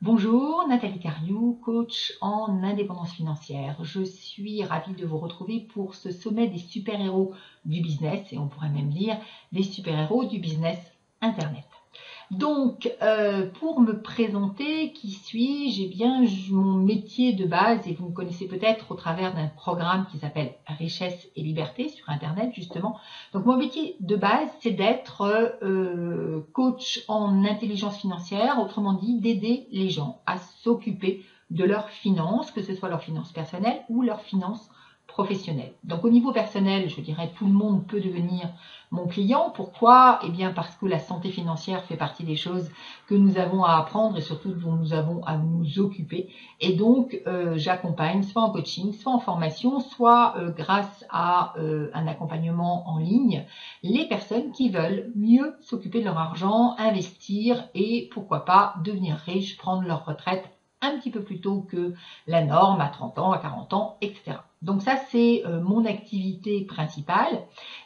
Bonjour, Nathalie Cariou, coach en indépendance financière. Je suis ravie de vous retrouver pour ce sommet des super-héros du business, et on pourrait même dire des super-héros du business Internet. Donc, pour me présenter, qui suis-je? Eh bien, mon métier de base, et vous me connaissez peut-être au travers d'un programme qui s'appelle Richesse et Liberté sur Internet, justement. Donc, mon métier de base, c'est d'être coach en intelligence financière, autrement dit, d'aider les gens à s'occuper de leurs finances, que ce soit leurs finances personnelles ou leurs finances professionnelles. Donc, au niveau personnel, je dirais, tout le monde peut devenir mon client. Pourquoi? Eh bien parce que la santé financière fait partie des choses que nous avons à apprendre et surtout dont nous avons à nous occuper. Et donc, j'accompagne soit en coaching, soit en formation, soit grâce à un accompagnement en ligne, les personnes qui veulent mieux s'occuper de leur argent, investir et pourquoi pas devenir riches, prendre leur retraite un petit peu plus tôt que la norme, à 30 ans, à 40 ans, etc. Donc ça, c'est mon activité principale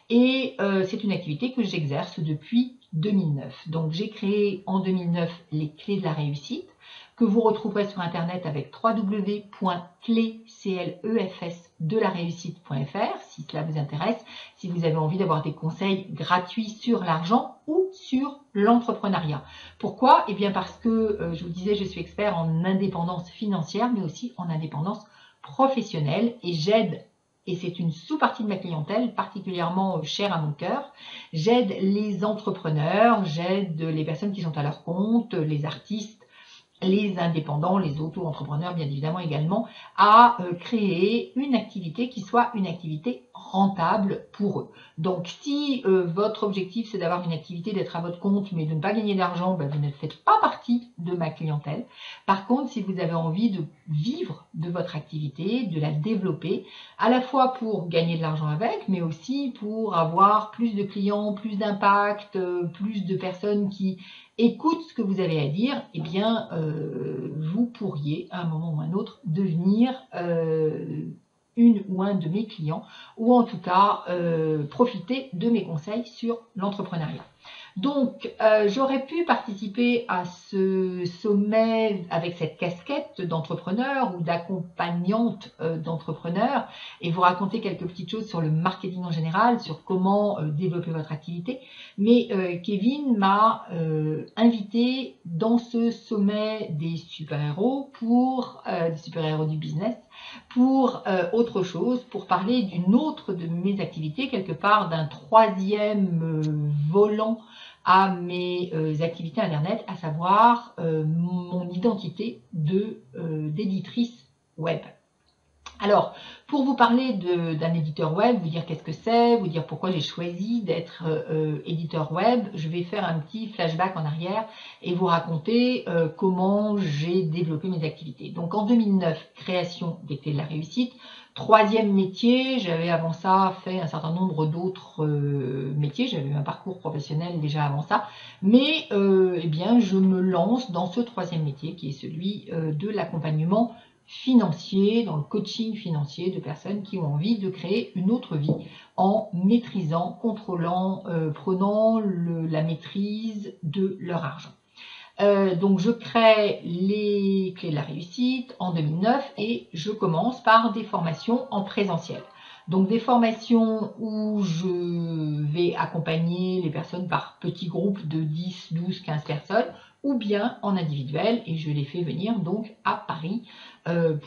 et c'est une activité que j'exerce depuis 2009. Donc j'ai créé en 2009 les clés de la réussite que vous retrouverez sur internet avec www.clefsdelareussite.fr si cela vous intéresse, si vous avez envie d'avoir des conseils gratuits sur l'argent ou sur l'entrepreneuriat. Pourquoi? Eh bien parce que, je vous disais, je suis expert en indépendance financière, mais aussi en indépendance professionnelle et j'aide, et c'est une sous-partie de ma clientèle particulièrement chère à mon cœur, j'aide les entrepreneurs, j'aide les personnes qui sont à leur compte, les artistes, les indépendants, les auto-entrepreneurs bien évidemment également, à créer une activité qui soit une activité rentable pour eux. Donc si votre objectif c'est d'avoir une activité, d'être à votre compte mais de ne pas gagner d'argent, ben, vous ne faites pas partie de ma clientèle. Par contre, si vous avez envie de vivre de votre activité, de la développer, à la fois pour gagner de l'argent avec, mais aussi pour avoir plus de clients, plus d'impact, plus de personnes qui écoute ce que vous avez à dire, eh bien, vous pourriez, à un moment ou à un autre, devenir une ou un de mes clients, ou en tout cas, profiter de mes conseils sur l'entrepreneuriat. Donc, j'aurais pu participer à ce sommet avec cette casquette d'entrepreneur ou d'accompagnante d'entrepreneur et vous raconter quelques petites choses sur le marketing en général, sur comment développer votre activité. Mais Kevin m'a invité dans ce sommet des super-héros des super-héros du business, pour autre chose, pour parler d'une autre de mes activités, quelque part d'un troisième volant à mes activités internet, à savoir mon identité d'éditrice web. Alors, pour vous parler d'un éditeur web, vous dire qu'est-ce que c'est, vous dire pourquoi j'ai choisi d'être éditeur web, je vais faire un petit flashback en arrière et vous raconter comment j'ai développé mes activités. Donc en 2009, création des clés de la réussite. Troisième métier, j'avais avant ça fait un certain nombre d'autres métiers, j'avais eu un parcours professionnel déjà avant ça, mais eh bien, je me lance dans ce troisième métier qui est celui de l'accompagnement financier, dans le coaching financier de personnes qui ont envie de créer une autre vie en maîtrisant, contrôlant, prenant la maîtrise de leur argent. Donc je crée les clés de la réussite en 2009 et je commence par des formations en présentiel. Donc des formations où je vais accompagner les personnes par petits groupes de 10, 12, 15 personnes ou bien en individuel et je les fais venir donc à Paris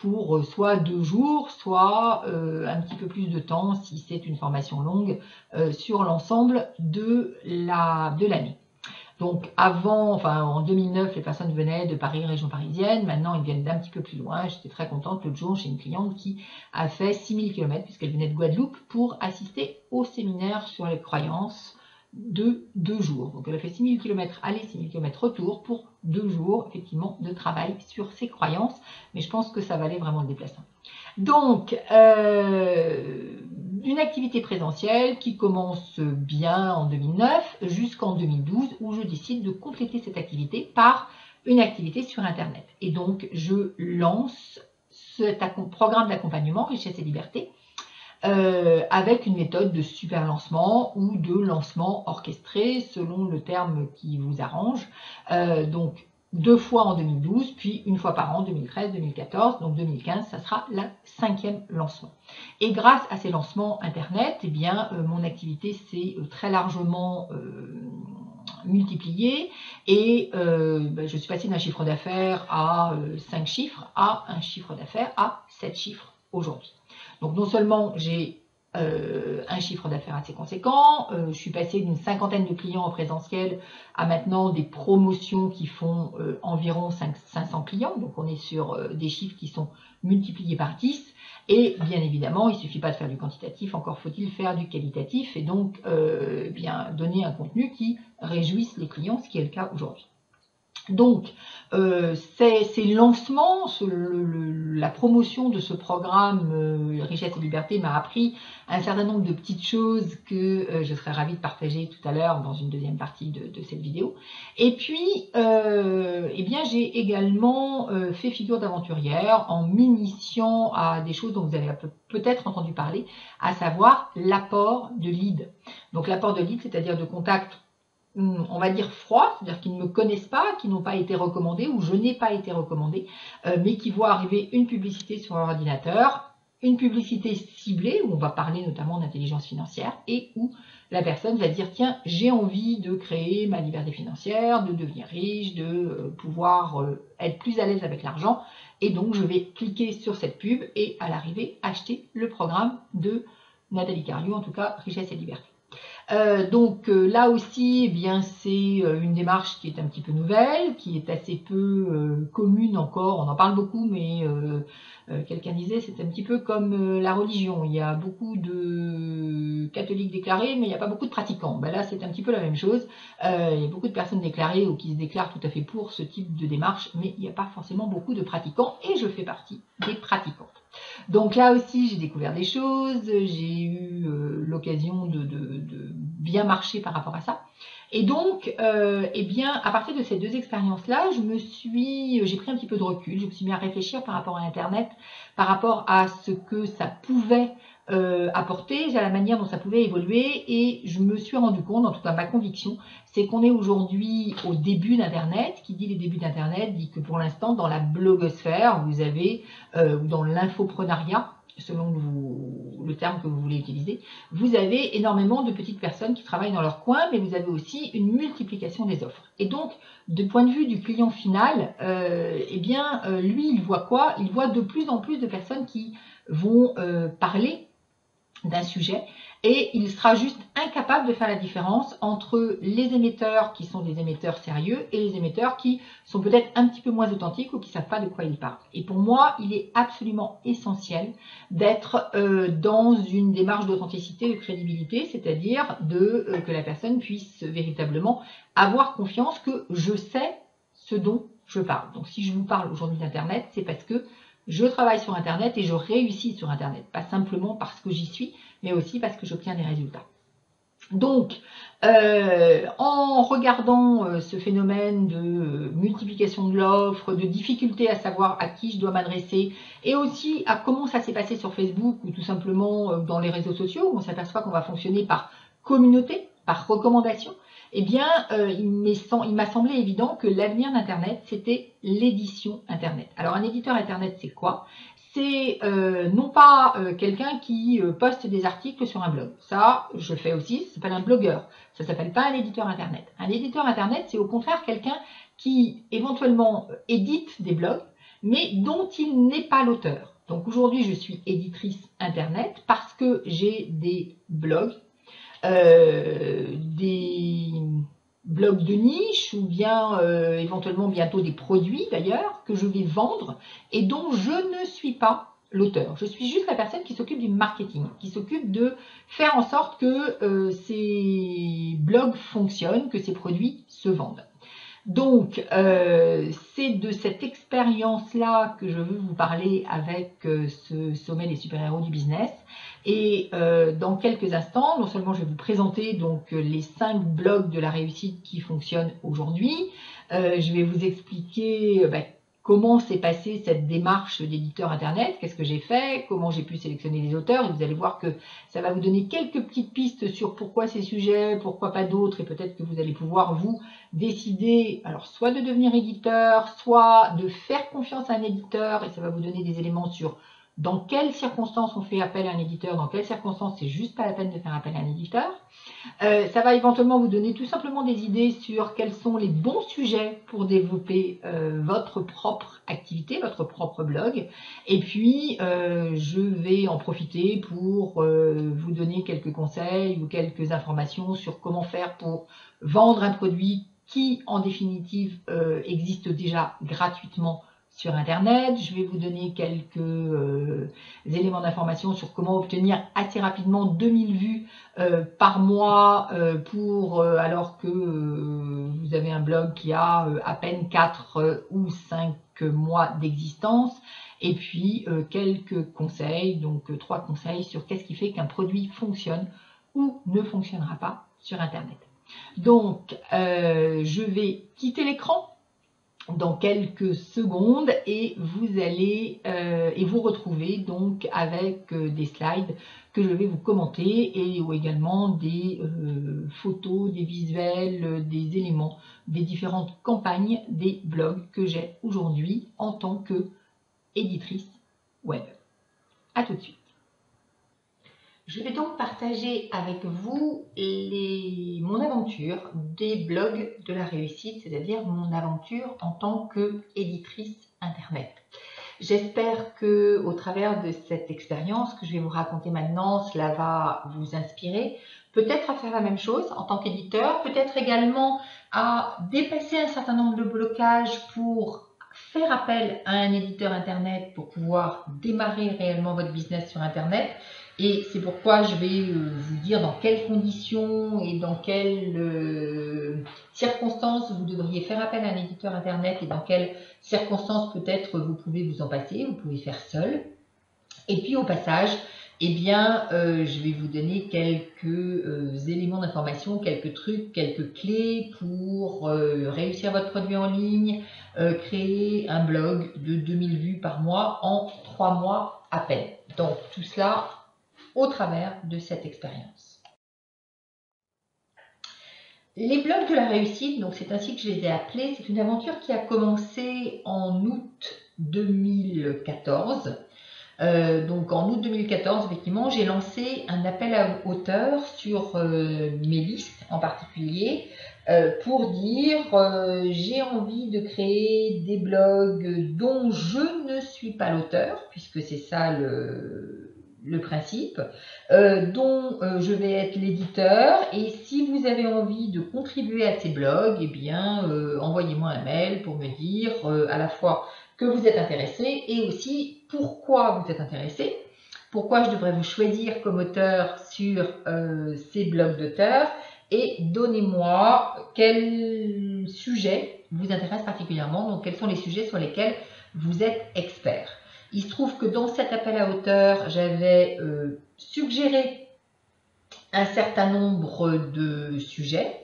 pour soit 2 jours, soit un petit peu plus de temps si c'est une formation longue sur l'ensemble de l'année. Donc en 2009, les personnes venaient de Paris, région parisienne. Maintenant, ils viennent d'un petit peu plus loin. J'étais très contente. L'autre jour, j'ai une cliente qui a fait 6000 km puisqu'elle venait de Guadeloupe pour assister au séminaire sur les croyances de 2 jours. Donc, elle a fait 6000 km aller, 6000 km retour pour 2 jours, effectivement, de travail sur ses croyances. Mais je pense que ça valait vraiment le déplacement. Donc, une activité présentielle qui commence bien en 2009 jusqu'en 2012 où je décide de compléter cette activité par une activité sur Internet. Et donc, je lance ce programme d'accompagnement Richesse et Liberté avec une méthode de super lancement ou de lancement orchestré selon le terme qui vous arrange. Donc, 2 fois en 2012, puis une fois par an, 2013, 2014, donc 2015, ça sera la 5e lancement. Et grâce à ces lancements Internet, eh bien, mon activité s'est très largement multipliée et je suis passée d'un chiffre d'affaires à 5 chiffres à un chiffre d'affaires à 7 chiffres aujourd'hui. Donc non seulement j'ai un chiffre d'affaires assez conséquent, je suis passée d'une 50aine de clients en présentiel à maintenant des promotions qui font environ 500 clients, donc on est sur des chiffres qui sont multipliés par 10, et bien évidemment il ne suffit pas de faire du quantitatif, encore faut-il faire du qualitatif, et donc bien donner un contenu qui réjouisse les clients, ce qui est le cas aujourd'hui. Donc, ces lancements, la promotion de ce programme Richesse et Liberté m'a appris un certain nombre de petites choses que je serais ravie de partager tout à l'heure dans une deuxième partie de cette vidéo. Et puis, eh bien, j'ai également fait figure d'aventurière en m'initiant à des choses dont vous avez peut-être entendu parler, à savoir l'apport de leads. Donc, l'apport de leads, c'est-à-dire de contacts, on va dire froids, c'est-à-dire qu'ils ne me connaissent pas, qui n'ont pas été recommandés ou je n'ai pas été recommandé, mais qui voient arriver une publicité sur leur ordinateur, une publicité ciblée où on va parler notamment d'intelligence financière et où la personne va dire tiens, j'ai envie de créer ma liberté financière, de devenir riche, de pouvoir être plus à l'aise avec l'argent et donc je vais cliquer sur cette pub et à l'arrivée acheter le programme de Nathalie Cariou, en tout cas Richesse et Liberté. Donc là aussi, eh bien c'est une démarche qui est un petit peu nouvelle, qui est assez peu commune encore. On en parle beaucoup, mais quelqu'un disait c'est un petit peu comme la religion. Il y a beaucoup de catholiques déclarés, mais il n'y a pas beaucoup de pratiquants. Ben là, c'est un petit peu la même chose. Il y a beaucoup de personnes déclarées ou qui se déclarent tout à fait pour ce type de démarche, mais il n'y a pas forcément beaucoup de pratiquants, et je fais partie des pratiquants. Donc là aussi, j'ai découvert des choses, j'ai eu l'occasion de bien marcher par rapport à ça. Et donc, eh bien, à partir de ces deux expériences-là, j'ai pris un petit peu de recul, je me suis mis à réfléchir par rapport à Internet, par rapport à ce que ça pouvait apporter, à la manière dont ça pouvait évoluer, et je me suis rendu compte, en tout cas ma conviction, c'est qu'on est aujourd'hui au début d'Internet. Qui dit les débuts d'Internet dit que pour l'instant, dans la blogosphère, vous avez, ou dans l'infoprenariat, selon le terme que vous voulez utiliser, vous avez énormément de petites personnes qui travaillent dans leur coin, mais vous avez aussi une multiplication des offres. Et donc, de point de vue du client final, eh bien, lui, il voit quoi? Il voit de plus en plus de personnes qui vont parler d'un sujet, et il sera juste incapable de faire la différence entre les émetteurs qui sont des émetteurs sérieux et les émetteurs qui sont peut-être un petit peu moins authentiques ou qui ne savent pas de quoi ils parlent. Et pour moi, il est absolument essentiel d'être dans une démarche d'authenticité et de crédibilité, c'est-à-dire que la personne puisse véritablement avoir confiance que je sais ce dont je parle. Donc si je vous parle aujourd'hui d'Internet, c'est parce que je travaille sur Internet et je réussis sur Internet. Pas simplement parce que j'y suis, mais aussi parce que j'obtiens des résultats. Donc, en regardant ce phénomène de multiplication de l'offre, de difficulté à savoir à qui je dois m'adresser, et aussi à comment ça s'est passé sur Facebook ou tout simplement dans les réseaux sociaux, où on s'aperçoit qu'on va fonctionner par communauté, par recommandation, eh bien, il m'a semblé évident que l'avenir d'Internet, c'était l'édition Internet. Alors, un éditeur Internet, c'est quoi? C'est non pas quelqu'un qui poste des articles sur un blog. Ça, je fais aussi, ça s'appelle un blogueur. Ça ne s'appelle pas un éditeur Internet. Un éditeur Internet, c'est au contraire quelqu'un qui, éventuellement, édite des blogs, mais dont il n'est pas l'auteur. Donc, aujourd'hui, je suis éditrice Internet parce que j'ai des blogs, des blogs de niche ou bien éventuellement bientôt des produits d'ailleurs que je vais vendre et dont je ne suis pas l'auteur. Je suis juste la personne qui s'occupe du marketing, qui s'occupe de faire en sorte que ces blogs fonctionnent, que ces produits se vendent. Donc, c'est de cette expérience-là que je veux vous parler avec ce sommet des super-héros du business. Et dans quelques instants, non seulement je vais vous présenter donc les 5 blogs de la réussite qui fonctionnent aujourd'hui, je vais vous expliquer comment s'est passée cette démarche d'éditeur internet, qu'est-ce que j'ai fait, comment j'ai pu sélectionner les auteurs, et vous allez voir que ça va vous donner quelques petites pistes sur pourquoi ces sujets, pourquoi pas d'autres, et peut-être que vous allez pouvoir vous décider, alors soit de devenir éditeur, soit de faire confiance à un éditeur, et ça va vous donner des éléments sur dans quelles circonstances on fait appel à un éditeur, dans quelles circonstances c'est juste pas la peine de faire appel à un éditeur. Ça va éventuellement vous donner tout simplement des idées sur quels sont les bons sujets pour développer votre propre activité, votre propre blog. Et puis, je vais en profiter pour vous donner quelques conseils ou quelques informations sur comment faire pour vendre un produit qui, en définitive, existe déjà gratuitement sur Internet. Je vais vous donner quelques éléments d'information sur comment obtenir assez rapidement 2000 vues par mois alors que vous avez un blog qui a à peine 4 ou 5 mois d'existence. Et puis quelques conseils, donc 3 conseils sur qu'est-ce qui fait qu'un produit fonctionne ou ne fonctionnera pas sur Internet. Donc, je vais quitter l'écran dans quelques secondes et vous allez et vous retrouver donc avec des slides que je vais vous commenter et ou également des photos, des visuels, des éléments des différentes campagnes des blogs que j'ai aujourd'hui en tant que éditrice web. À tout de suite. Je vais donc partager avec vous mon aventure des blogs de la réussite, c'est-à-dire mon aventure en tant qu'éditrice Internet. J'espère que, au travers de cette expérience que je vais vous raconter maintenant, cela va vous inspirer, peut-être à faire la même chose en tant qu'éditeur, peut-être également à dépasser un certain nombre de blocages pour faire appel à un éditeur Internet pour pouvoir démarrer réellement votre business sur Internet. Et c'est pourquoi je vais vous dire dans quelles conditions et dans quelles circonstances vous devriez faire appel à un éditeur Internet et dans quelles circonstances peut-être vous pouvez vous en passer, vous pouvez faire seul. Et puis au passage, eh bien, je vais vous donner quelques éléments d'information, quelques trucs, quelques clés pour réussir votre produit en ligne, créer un blog de 2000 vues par mois en 3 mois à peine. Donc tout cela au travers de cette expérience. Les blogs de la réussite, donc c'est ainsi que je les ai appelés, c'est une aventure qui a commencé en août 2014. Donc en août 2014, effectivement, j'ai lancé un appel à auteurs sur mes listes en particulier pour dire j'ai envie de créer des blogs dont je ne suis pas l'auteur, puisque c'est ça le principe, dont je vais être l'éditeur, et si vous avez envie de contribuer à ces blogs, eh bien envoyez-moi un mail pour me dire à la fois que vous êtes intéressé et aussi pourquoi vous êtes intéressé, pourquoi je devrais vous choisir comme auteur sur ces blogs d'auteurs, et donnez-moi quel sujet vous intéresse particulièrement, donc quels sont les sujets sur lesquels vous êtes expert. Il se trouve que dans cet appel à auteurs, j'avais suggéré un certain nombre de sujets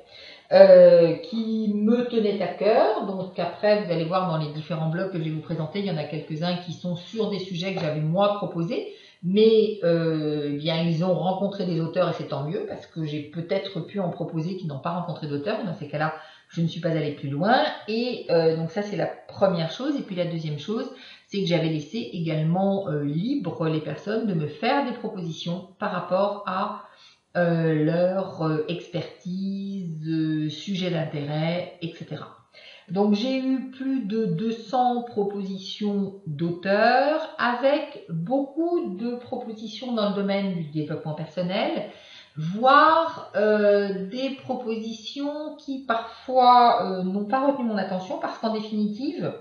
qui me tenaient à cœur. Donc après, vous allez voir dans les différents blogs que je vais vous présenter, il y en a quelques-uns qui sont sur des sujets que j'avais moi proposés. Mais eh bien, ils ont rencontré des auteurs et c'est tant mieux parce que j'ai peut-être pu en proposer qui n'ont pas rencontré d'auteurs. Dans ces cas-là, je ne suis pas allée plus loin. Et donc ça, c'est la première chose. Et puis la deuxième chose, c'est que j'avais laissé également libre les personnes de me faire des propositions par rapport à leur expertise, sujet d'intérêt, etc. Donc j'ai eu plus de 200 propositions d'auteurs avec beaucoup de propositions dans le domaine du développement personnel, voire des propositions qui parfois n'ont pas retenu mon attention parce qu'en définitive,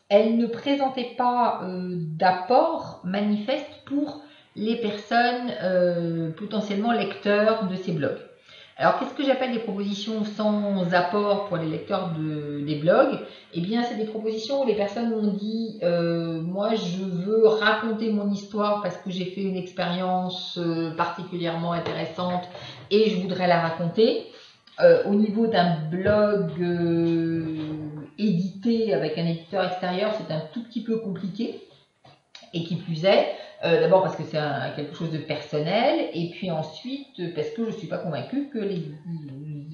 elles ne présentaient pas d'apport manifeste pour les personnes potentiellement lecteurs de ces blogs. Alors, qu'est-ce que j'appelle des propositions sans apport pour les lecteurs des blogs? Eh bien, c'est des propositions où les personnes m'ont dit moi, je veux raconter mon histoire parce que j'ai fait une expérience particulièrement intéressante et je voudrais la raconter. Au niveau d'un blog éditer avec un éditeur extérieur, c'est un tout petit peu compliqué. Et qui plus est, d'abord parce que c'est quelque chose de personnel, et puis ensuite parce que je ne suis pas convaincue que les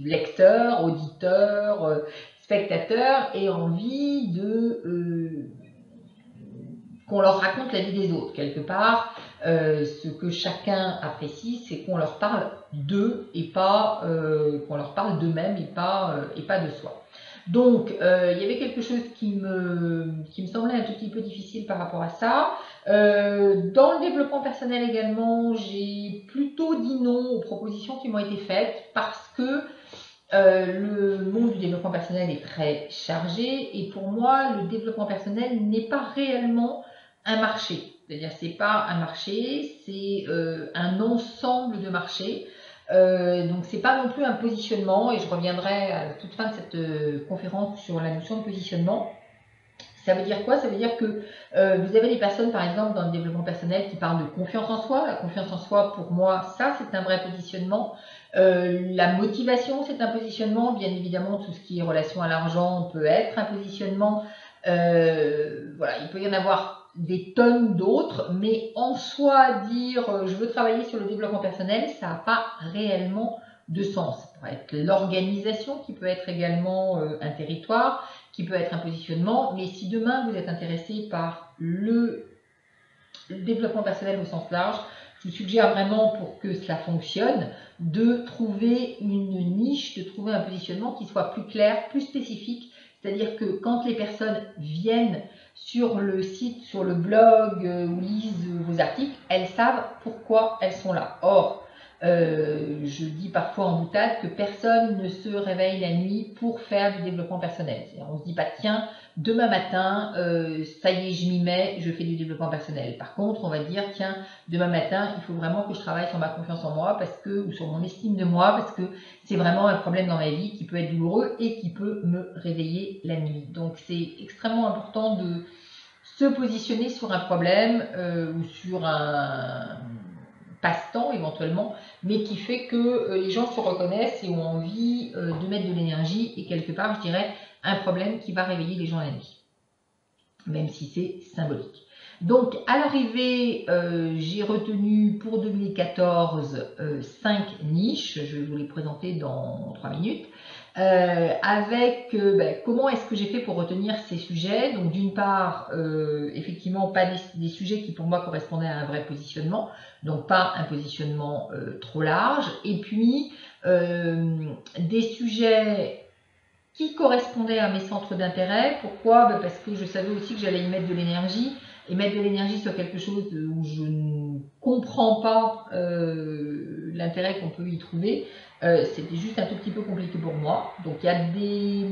lecteurs, auditeurs, spectateurs aient envie de qu'on leur raconte la vie des autres. Quelque part, ce que chacun apprécie, c'est qu'on leur parle d'eux et pas qu'on leur parle d'eux-mêmes et pas de soi. Donc, il y avait quelque chose qui me semblait un tout petit peu difficile par rapport à ça. Dans le développement personnel également, j'ai plutôt dit non aux propositions qui m'ont été faites parce que le monde du développement personnel est très chargé et pour moi, le développement personnel n'est pas réellement un marché. C'est-à-dire, c'est pas un marché, c'est un ensemble de marchés. Donc c'est pas non plus un positionnement, et je reviendrai à toute fin de cette conférence sur la notion de positionnement. Ça veut dire quoi? Ça veut dire que vous avez des personnes, par exemple, dans le développement personnel qui parlent de confiance en soi. La confiance en soi, pour moi, ça, c'est un vrai positionnement. La motivation, c'est un positionnement. Bien évidemment, tout ce qui est relation à l'argent peut être un positionnement. Voilà, il peut y en avoir des tonnes d'autres, mais en soi, dire je veux travailler sur le développement personnel, ça n'a pas réellement de sens. Ça pourrait être l'organisation qui peut être également un territoire, qui peut être un positionnement, mais si demain vous êtes intéressé par le développement personnel au sens large, je vous suggère vraiment pour que cela fonctionne, de trouver une niche, de trouver un positionnement qui soit plus clair, plus spécifique. C'est-à-dire que quand les personnes viennent sur le site, sur le blog ou lisent vos articles, elles savent pourquoi elles sont là. Or, je dis parfois en boutade que personne ne se réveille la nuit pour faire du développement personnel. On ne se dit pas, tiens, demain matin, ça y est, je m'y mets, je fais du développement personnel. Par contre, on va dire, tiens, demain matin, il faut vraiment que je travaille sur ma confiance en moi ou sur mon estime de moi, parce que c'est vraiment un problème dans ma vie qui peut être douloureux et qui peut me réveiller la nuit. Donc, c'est extrêmement important de se positionner sur un problème ou sur un passe-temps éventuellement, mais qui fait que les gens se reconnaissent et ont envie de mettre de l'énergie et quelque part, je dirais, un problème qui va réveiller les gens la nuit, même si c'est symbolique. Donc, à l'arrivée, j'ai retenu pour 2014 5 niches, je vais vous les présenter dans 3 minutes. Avec comment est-ce que j'ai fait pour retenir ces sujets. Donc d'une part, effectivement, pas des sujets qui pour moi correspondaient à un vrai positionnement, donc pas un positionnement trop large, et puis des sujets qui correspondaient à mes centres d'intérêt. Pourquoi? Parce que je savais aussi que j'allais y mettre de l'énergie, et mettre de l'énergie sur quelque chose où je ne comprends pas l'intérêt qu'on peut y trouver, c'était juste un tout petit peu compliqué pour moi. Donc il y a des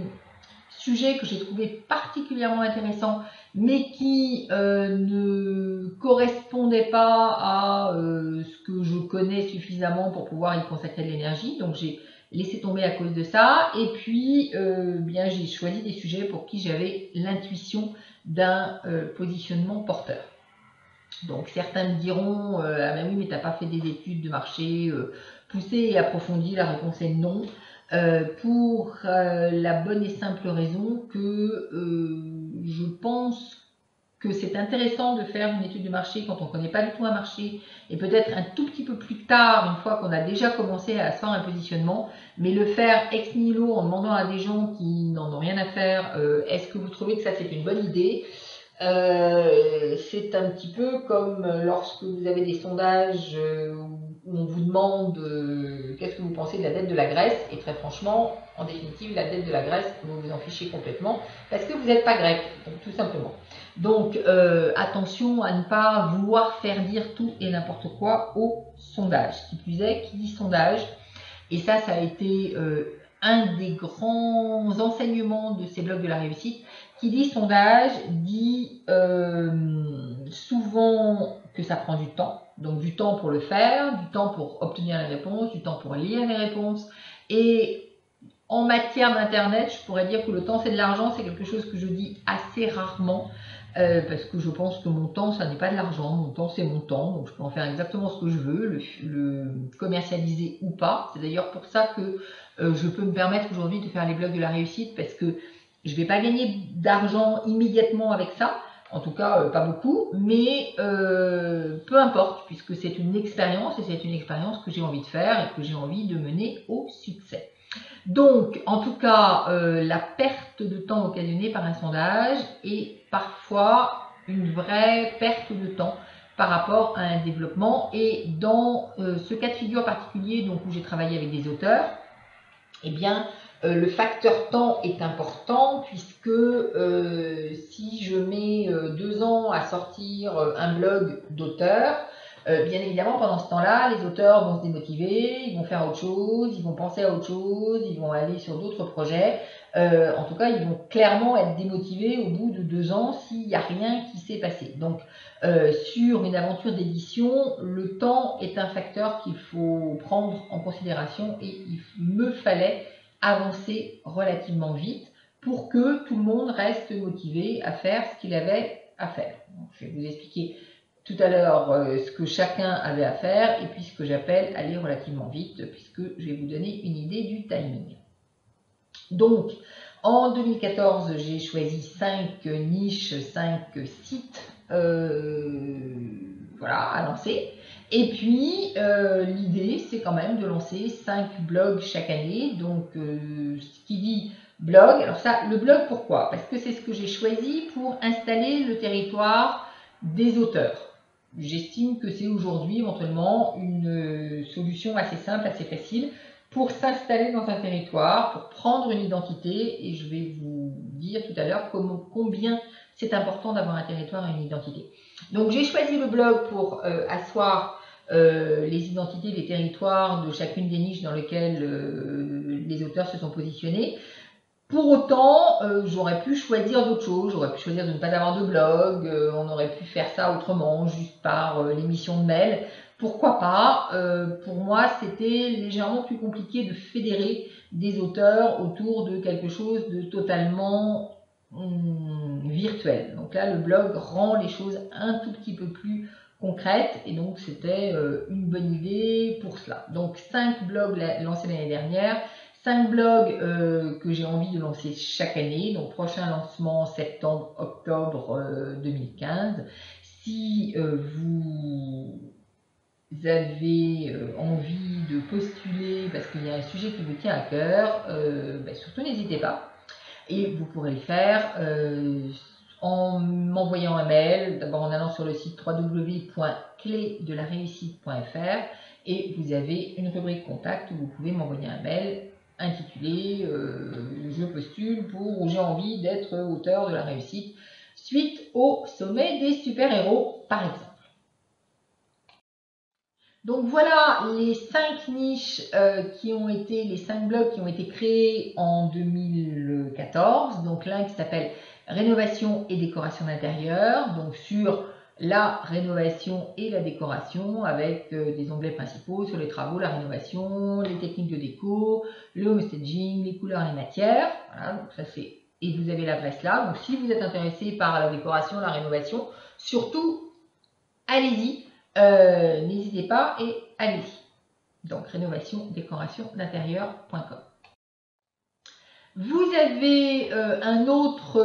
sujets que j'ai trouvé particulièrement intéressants, mais qui ne correspondaient pas à ce que je connais suffisamment pour pouvoir y consacrer de l'énergie. Donc j'ai laissé tomber à cause de ça. Et puis bien j'ai choisi des sujets pour qui j'avais l'intuition d'un positionnement porteur. Donc certains me diront ah ben oui, mais t'as pas fait des études de marché poussées et approfondies. La réponse est non, pour la bonne et simple raison que je pense que c'est intéressant de faire une étude de marché quand on ne connaît pas du tout un marché, et peut-être un tout petit peu plus tard, une fois qu'on a déjà commencé à se faire un positionnement, mais le faire ex nihilo en demandant à des gens qui n'en ont rien à faire, est-ce que vous trouvez que ça c'est une bonne idée? C'est un petit peu comme lorsque vous avez des sondages où on vous demande qu'est-ce que vous pensez de la dette de la Grèce, et très franchement, en définitive, la dette de la Grèce, vous vous en fichez complètement parce que vous n'êtes pas grec, donc, tout simplement. Donc attention à ne pas vouloir faire dire tout et n'importe quoi au sondage. Qui plus est, qui dit sondage, et ça a été un des grands enseignements de ces blogs de la réussite. Qui dit sondage dit souvent que ça prend du temps, donc du temps pour le faire, du temps pour obtenir les réponses, du temps pour lire les réponses. Et en matière d'internet, je pourrais dire que le temps c'est de l'argent, c'est quelque chose que je dis assez rarement, parce que je pense que mon temps ça n'est pas de l'argent, mon temps c'est mon temps, donc je peux en faire exactement ce que je veux, le commercialiser ou pas. C'est d'ailleurs pour ça que je peux me permettre aujourd'hui de faire les blogs de la réussite, parce que Je ne vais pas gagner d'argent immédiatement avec ça, en tout cas pas beaucoup, mais peu importe, puisque c'est une expérience et c'est une expérience que j'ai envie de faire et que j'ai envie de mener au succès. Donc, en tout cas, la perte de temps occasionnée par un sondage est parfois une vraie perte de temps par rapport à un développement. Et dans ce cas de figure particulier, donc où j'ai travaillé avec des auteurs, eh bien, le facteur temps est important puisque si je mets 2 ans à sortir un blog d'auteur, bien évidemment, pendant ce temps-là, les auteurs vont se démotiver, ils vont faire autre chose, ils vont penser à autre chose, ils vont aller sur d'autres projets. En tout cas, ils vont clairement être démotivés au bout de 2 ans s'il n'y a rien qui s'est passé. Donc, sur une aventure d'édition, le temps est un facteur qu'il faut prendre en considération et il me fallait avancer relativement vite pour que tout le monde reste motivé à faire ce qu'il avait à faire. Donc, je vais vous expliquer tout à l'heure ce que chacun avait à faire et puis ce que j'appelle aller relativement vite puisque je vais vous donner une idée du timing. Donc, en 2014, j'ai choisi 5 niches, 5 sites voilà, à lancer. Et puis, l'idée, c'est quand même de lancer 5 blogs chaque année. Donc, ce qui dit blog, alors ça, le blog, pourquoi? Parce que c'est ce que j'ai choisi pour installer le territoire des auteurs. J'estime que c'est aujourd'hui éventuellement une solution assez simple, assez facile pour s'installer dans un territoire, pour prendre une identité, et je vais vous dire tout à l'heure combien c'est important d'avoir un territoire et une identité. Donc j'ai choisi le blog pour asseoir les identités, les territoires de chacune des niches dans lesquelles les auteurs se sont positionnés. Pour autant, j'aurais pu choisir d'autres choses, j'aurais pu choisir de ne pas avoir de blog, on aurait pu faire ça autrement, juste par l'émission de mail. Pourquoi pas? Pour moi, c'était légèrement plus compliqué de fédérer des auteurs autour de quelque chose de totalement virtuel. Donc là, le blog rend les choses un tout petit peu plus concrètes et donc c'était une bonne idée pour cela. Donc 5 blogs lancés l'année dernière. 5 blogs que j'ai envie de lancer chaque année, donc prochain lancement septembre-octobre 2015. Si vous avez envie de postuler parce qu'il y a un sujet qui vous tient à cœur, surtout n'hésitez pas. Et vous pourrez le faire en m'envoyant un mail, d'abord en allant sur le site www.clédelaréussite.fr et vous avez une rubrique contact où vous pouvez m'envoyer un mail intitulé je postule pour ou j'ai envie d'être auteur de la réussite suite au sommet des super-héros par exemple. Donc voilà les 5 niches qui ont été, les 5 blogs qui ont été créés en 2014. Donc l'un qui s'appelle rénovation et décoration d'intérieur, donc sur la rénovation et la décoration avec des onglets principaux sur les travaux, la rénovation, les techniques de déco, le homestaging, les couleurs, les matières. Voilà, donc ça c'est, et vous avez l'adresse là. Donc si vous êtes intéressé par la décoration, la rénovation, surtout allez-y, n'hésitez pas et allez-y. Donc rénovation, décoration d'intérieur.com. Vous avez un autre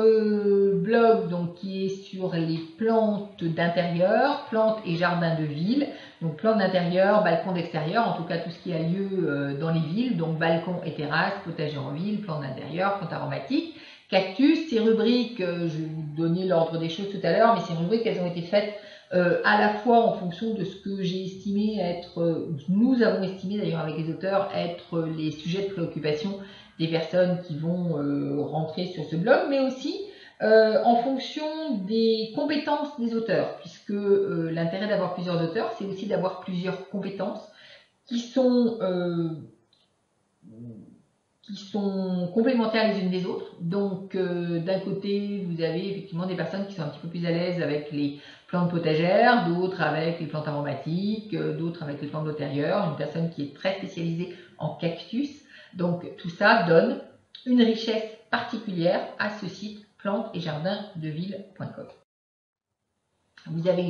blog donc, qui est sur les plantes d'intérieur, plantes et jardins de ville. Donc plantes d'intérieur, balcons d'extérieur, en tout cas tout ce qui a lieu dans les villes, donc balcons et terrasses, potagers en ville, plantes d'intérieur, plantes aromatiques, cactus. Ces rubriques, je vais vous donner l'ordre des choses tout à l'heure, mais ces rubriques, elles ont été faites à la fois en fonction de ce que j'ai estimé être, nous avons estimé d'ailleurs avec les auteurs, être les sujets de préoccupation des personnes qui vont rentrer sur ce blog, mais aussi en fonction des compétences des auteurs, puisque l'intérêt d'avoir plusieurs auteurs, c'est aussi d'avoir plusieurs compétences qui sont complémentaires les unes des autres. Donc d'un côté, vous avez effectivement des personnes qui sont un petit peu plus à l'aise avec les plantes potagères, d'autres avec les plantes aromatiques, d'autres avec les plantes d'intérieur, une personne qui est très spécialisée en cactus. Donc tout ça donne une richesse particulière à ce site plantes et jardins de ville.com. Vous avez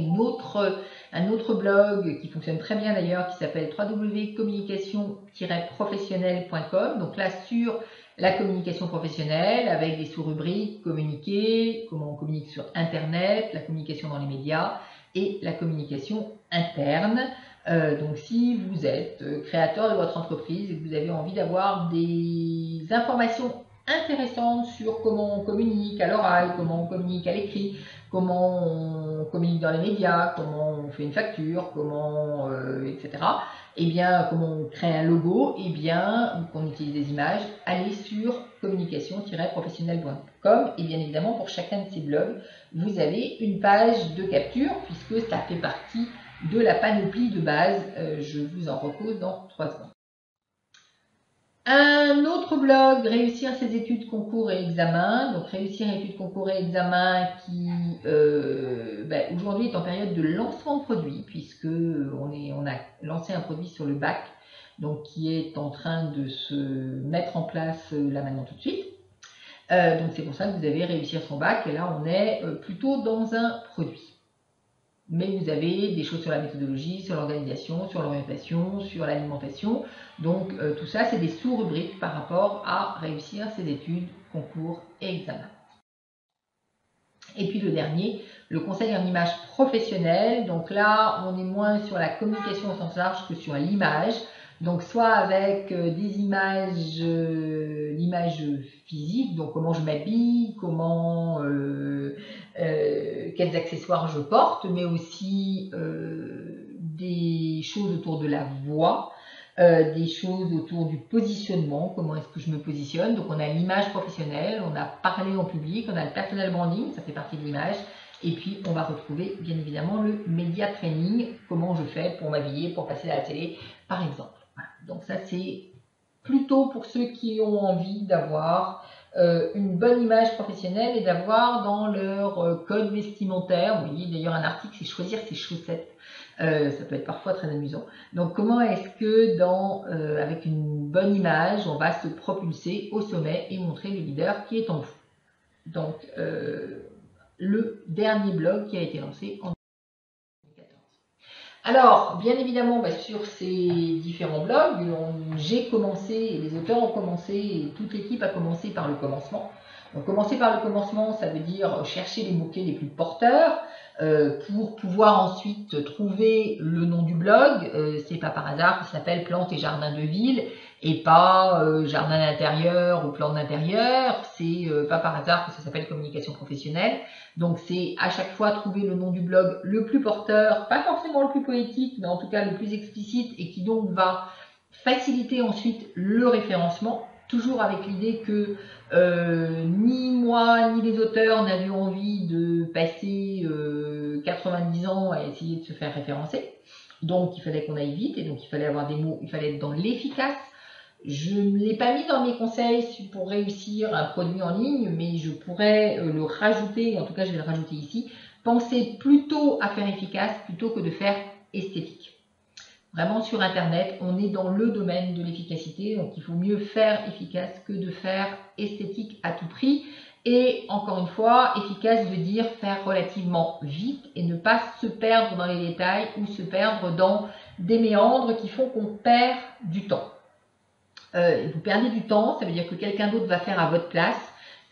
un autre blog qui fonctionne très bien d'ailleurs qui s'appelle www.communication-professionnelle.com. Donc là sur La communication professionnelle avec des sous-rubriques, communiquer, comment on communique sur Internet, la communication dans les médias et la communication interne. Donc si vous êtes créateur de votre entreprise et que vous avez envie d'avoir des informations intéressantes sur comment on communique à l'oral, comment on communique à l'écrit, comment on communique dans les médias, comment on fait une facture, comment, etc. Eh bien, comment on crée un logo, eh bien, ou qu'on utilise des images, allez sur communication-professionnelle.com et bien évidemment, pour chacun de ces blogs, vous avez une page de capture puisque ça fait partie de la panoplie de base. Je vous en repose dans 3 secondes. Un autre blog, réussir ses études, concours et examens. Donc réussir études, concours et examens qui aujourd'hui est en période de lancement de produit puisque on a lancé un produit sur le bac, donc qui est en train de se mettre en place là maintenant tout de suite. Donc c'est pour ça que vous avez réussir son bac et là on est plutôt dans un produit. Mais vous avez des choses sur la méthodologie, sur l'organisation, sur l'orientation, sur l'alimentation. Donc tout ça, c'est des sous-rubriques par rapport à réussir ses études, concours et examens. Et puis le dernier, le conseil en image professionnelle. Donc là, on est moins sur la communication au sens large que sur l'image. Donc soit avec des images, l'image physique, donc comment je m'habille, comment, quels accessoires je porte, mais aussi des choses autour de la voix, des choses autour du positionnement, comment est-ce que je me positionne. Donc on a l'image professionnelle, on a parlé en public, on a le personal branding, ça fait partie de l'image. Et puis on va retrouver bien évidemment le média training, comment je fais pour m'habiller, pour passer à la télé par exemple. Voilà. Donc ça c'est plutôt pour ceux qui ont envie d'avoir une bonne image professionnelle et d'avoir dans leur code vestimentaire, vous voyez d'ailleurs un article c'est choisir ses chaussettes, ça peut être parfois très amusant. Donc comment est-ce que avec une bonne image on va se propulser au sommet et montrer le leader qui est en vous. Donc le dernier blog qui a été lancé en 2014. Alors, bien évidemment, sur ces différents blogs, j'ai commencé, et les auteurs ont commencé, et toute l'équipe a commencé par le commencement. Donc, commencer par le commencement, ça veut dire chercher les mots-clés les plus porteurs pour pouvoir ensuite trouver le nom du blog. C'est pas par hasard que ça s'appelle Plantes et jardins de ville et pas jardin d'intérieur ou plantes d'intérieur. C'est pas par hasard que ça s'appelle communication professionnelle. Donc c'est à chaque fois trouver le nom du blog le plus porteur, pas forcément le plus poétique, mais en tout cas le plus explicite et qui donc va faciliter ensuite le référencement, toujours avec l'idée que ni moi ni les auteurs n'avions envie de passer 90 ans à essayer de se faire référencer. Donc il fallait qu'on aille vite et donc il fallait avoir des mots, il fallait être dans l'efficace. Je ne l'ai pas mis dans mes conseils pour réussir un produit en ligne, mais je pourrais le rajouter, en tout cas je vais le rajouter ici. Pensez plutôt à faire efficace plutôt que de faire esthétique. Vraiment sur Internet, on est dans le domaine de l'efficacité, donc il faut mieux faire efficace que de faire esthétique à tout prix. Et encore une fois, efficace veut dire faire relativement vite et ne pas se perdre dans les détails ou se perdre dans des méandres qui font qu'on perd du temps. Vous perdez du temps, ça veut dire que quelqu'un d'autre va faire à votre place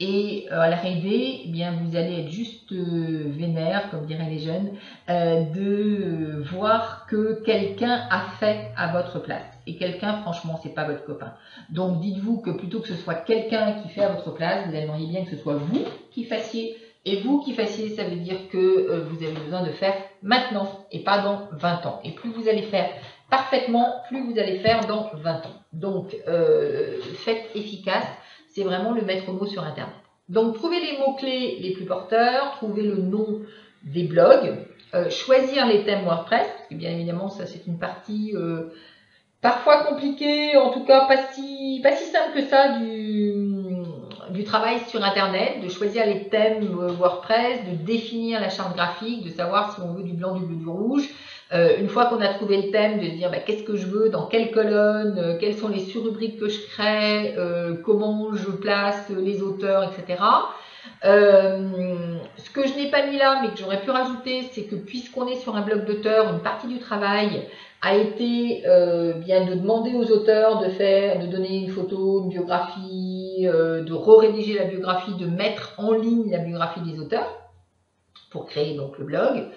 et à l'arrivée, eh bien vous allez être juste vénère, comme diraient les jeunes, de voir que quelqu'un a fait à votre place. Et quelqu'un, franchement, c'est pas votre copain. Donc dites-vous que plutôt que ce soit quelqu'un qui fait à votre place, vous aimeriez bien que ce soit vous qui fassiez. Et vous qui fassiez, ça veut dire que vous avez besoin de faire maintenant et pas dans 20 ans. Et plus vous allez faire parfaitement, plus vous allez faire dans 20 ans. Donc, faites efficace, c'est vraiment le maître mot sur Internet. Donc, trouvez les mots-clés les plus porteurs, trouvez le nom des blogs, choisir les thèmes WordPress, parce que bien évidemment, ça c'est une partie parfois compliquée, en tout cas pas si simple que ça du travail sur Internet, de choisir les thèmes WordPress, de définir la charte graphique, de savoir si on veut du blanc, du bleu, du rouge. Une fois qu'on a trouvé le thème, de se dire qu'est-ce que je veux, dans quelle colonne, quelles sont les sous-rubriques que je crée, comment je place les auteurs, etc. Ce que je n'ai pas mis là, mais que j'aurais pu rajouter, c'est que puisqu'on est sur un blog d'auteur, une partie du travail a été bien de demander aux auteurs de donner une photo, une biographie, de rédiger la biographie, de mettre en ligne la biographie des auteurs pour créer donc le blog.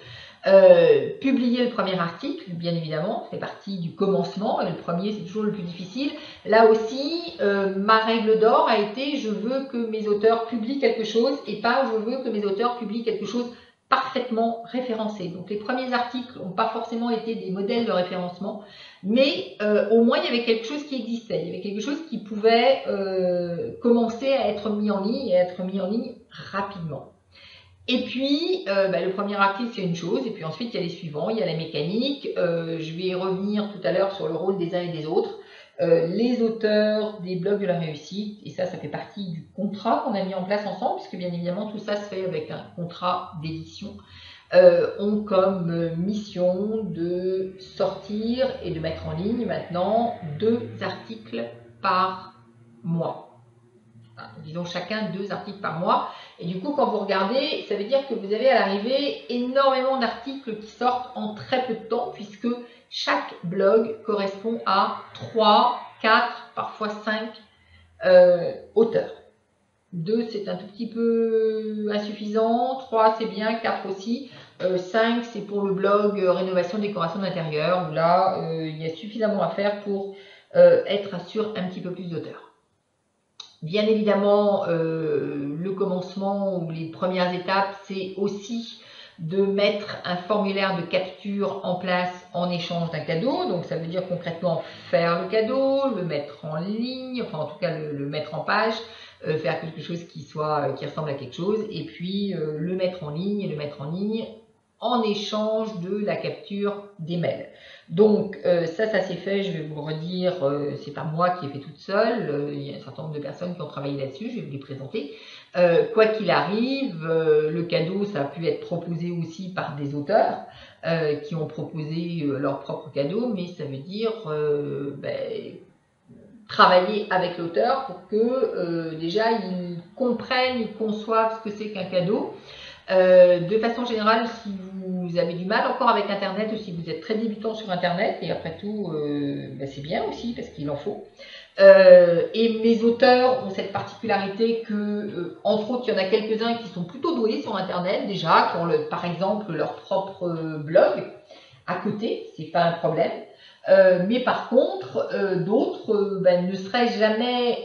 Publier le premier article, bien évidemment, ça fait partie du commencement, et le premier c'est toujours le plus difficile. Là aussi, ma règle d'or a été je veux que mes auteurs publient quelque chose et pas je veux que mes auteurs publient quelque chose parfaitement référencé. Donc les premiers articles n'ont pas forcément été des modèles de référencement, mais au moins il y avait quelque chose qui existait, il y avait quelque chose qui pouvait commencer à être mis en ligne et être mis en ligne rapidement. Et puis, le premier article, c'est une chose, et puis ensuite, il y a les suivants, il y a la mécanique. Je vais revenir tout à l'heure sur le rôle des uns et des autres. Les auteurs des blogs de la réussite, et ça fait partie du contrat qu'on a mis en place ensemble, puisque bien évidemment, tout ça se fait avec un contrat d'édition, ont comme mission de sortir et de mettre en ligne maintenant 2 articles par mois. Disons chacun 2 articles par mois. Et du coup, quand vous regardez, ça veut dire que vous avez à l'arrivée énormément d'articles qui sortent en très peu de temps, puisque chaque blog correspond à 3, 4, parfois 5 auteurs. 2, c'est un tout petit peu insuffisant, 3, c'est bien, 4 aussi. 5, c'est pour le blog rénovation, décoration d'intérieur, où là, il y a suffisamment à faire pour être sur un petit peu plus d'auteurs. Bien évidemment, le commencement ou les premières étapes, c'est aussi de mettre un formulaire de capture en place en échange d'un cadeau. Donc ça veut dire concrètement faire le cadeau, le mettre en ligne, enfin en tout cas le mettre en page, faire quelque chose qui ressemble à quelque chose, et puis le mettre en ligne et le mettre en ligne en échange de la capture des mails. Donc ça s'est fait, je vais vous redire, c'est pas moi qui ai fait toute seule, il y a un certain nombre de personnes qui ont travaillé là-dessus, je vais vous les présenter. Quoi qu'il arrive, le cadeau, ça a pu être proposé aussi par des auteurs qui ont proposé leur propre cadeau, mais ça veut dire travailler avec l'auteur pour que déjà ils comprennent, ils conçoivent ce que c'est qu'un cadeau. De façon générale, si vous avez du mal encore avec Internet ou si vous êtes très débutant sur Internet, et après tout, c'est bien aussi parce qu'il en faut. Et mes auteurs ont cette particularité que, entre autres, il y en a quelques-uns qui sont plutôt doués sur Internet déjà, qui ont par exemple leur propre blog à côté, c'est pas un problème. Mais par contre, d'autres ne seraient jamais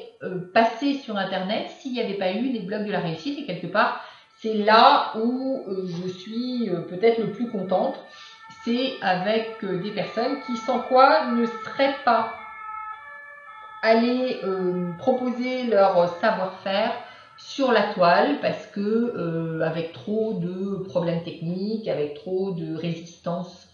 passés sur Internet s'il n'y avait pas eu les blogs de la réussite, et quelque part, c'est là où je suis peut-être le plus contente, c'est avec des personnes qui, sans quoi, ne seraient pas allées proposer leur savoir-faire sur la toile, parce que avec trop de problèmes techniques, avec trop de résistance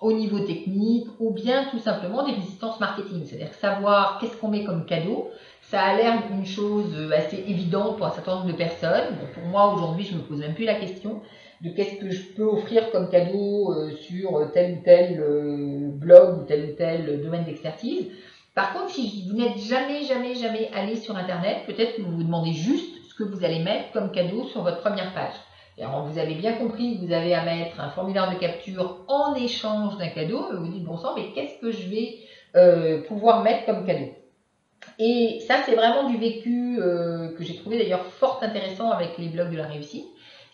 au niveau technique, ou bien tout simplement des résistances marketing, c'est-à-dire savoir qu'est-ce qu'on met comme cadeau. Ça a l'air une chose assez évidente pour un certain nombre de personnes. Bon, pour moi, aujourd'hui, je ne me pose même plus la question de qu'est-ce que je peux offrir comme cadeau sur tel ou tel blog ou tel domaine d'expertise. Par contre, si vous n'êtes jamais allé sur Internet, peut-être que vous vous demandez juste ce que vous allez mettre comme cadeau sur votre première page. Alors, vous avez bien compris que vous avez à mettre un formulaire de capture en échange d'un cadeau. Vous vous dites, bon sang, mais qu'est-ce que je vais pouvoir mettre comme cadeau? Et ça, c'est vraiment du vécu que j'ai trouvé d'ailleurs fort intéressant avec les blogs de la réussite.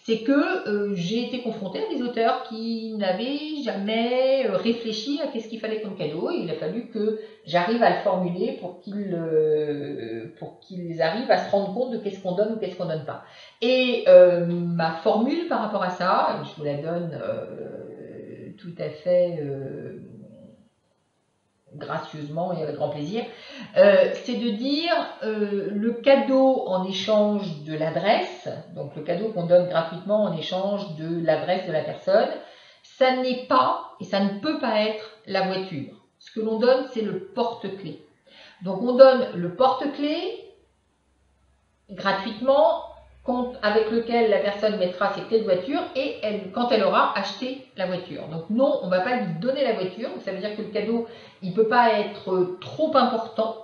C'est que j'ai été confrontée à des auteurs qui n'avaient jamais réfléchi à qu'est-ce qu'il fallait comme cadeau. Et il a fallu que j'arrive à le formuler pour qu'ils arrivent à se rendre compte de qu'est-ce qu'on donne ou qu'est-ce qu'on donne pas. Et ma formule par rapport à ça, je vous la donne tout à fait gracieusement et avec grand plaisir, c'est de dire le cadeau en échange de l'adresse, donc le cadeau qu'on donne gratuitement en échange de l'adresse de la personne, ça n'est pas et ça ne peut pas être la voiture. Ce que l'on donne, c'est le porte-clés. Donc on donne le porte-clés gratuitement, avec lequel la personne mettra ses clés de voiture et quand elle aura acheté la voiture. Donc non, on ne va pas lui donner la voiture, ça veut dire que le cadeau, il ne peut pas être trop important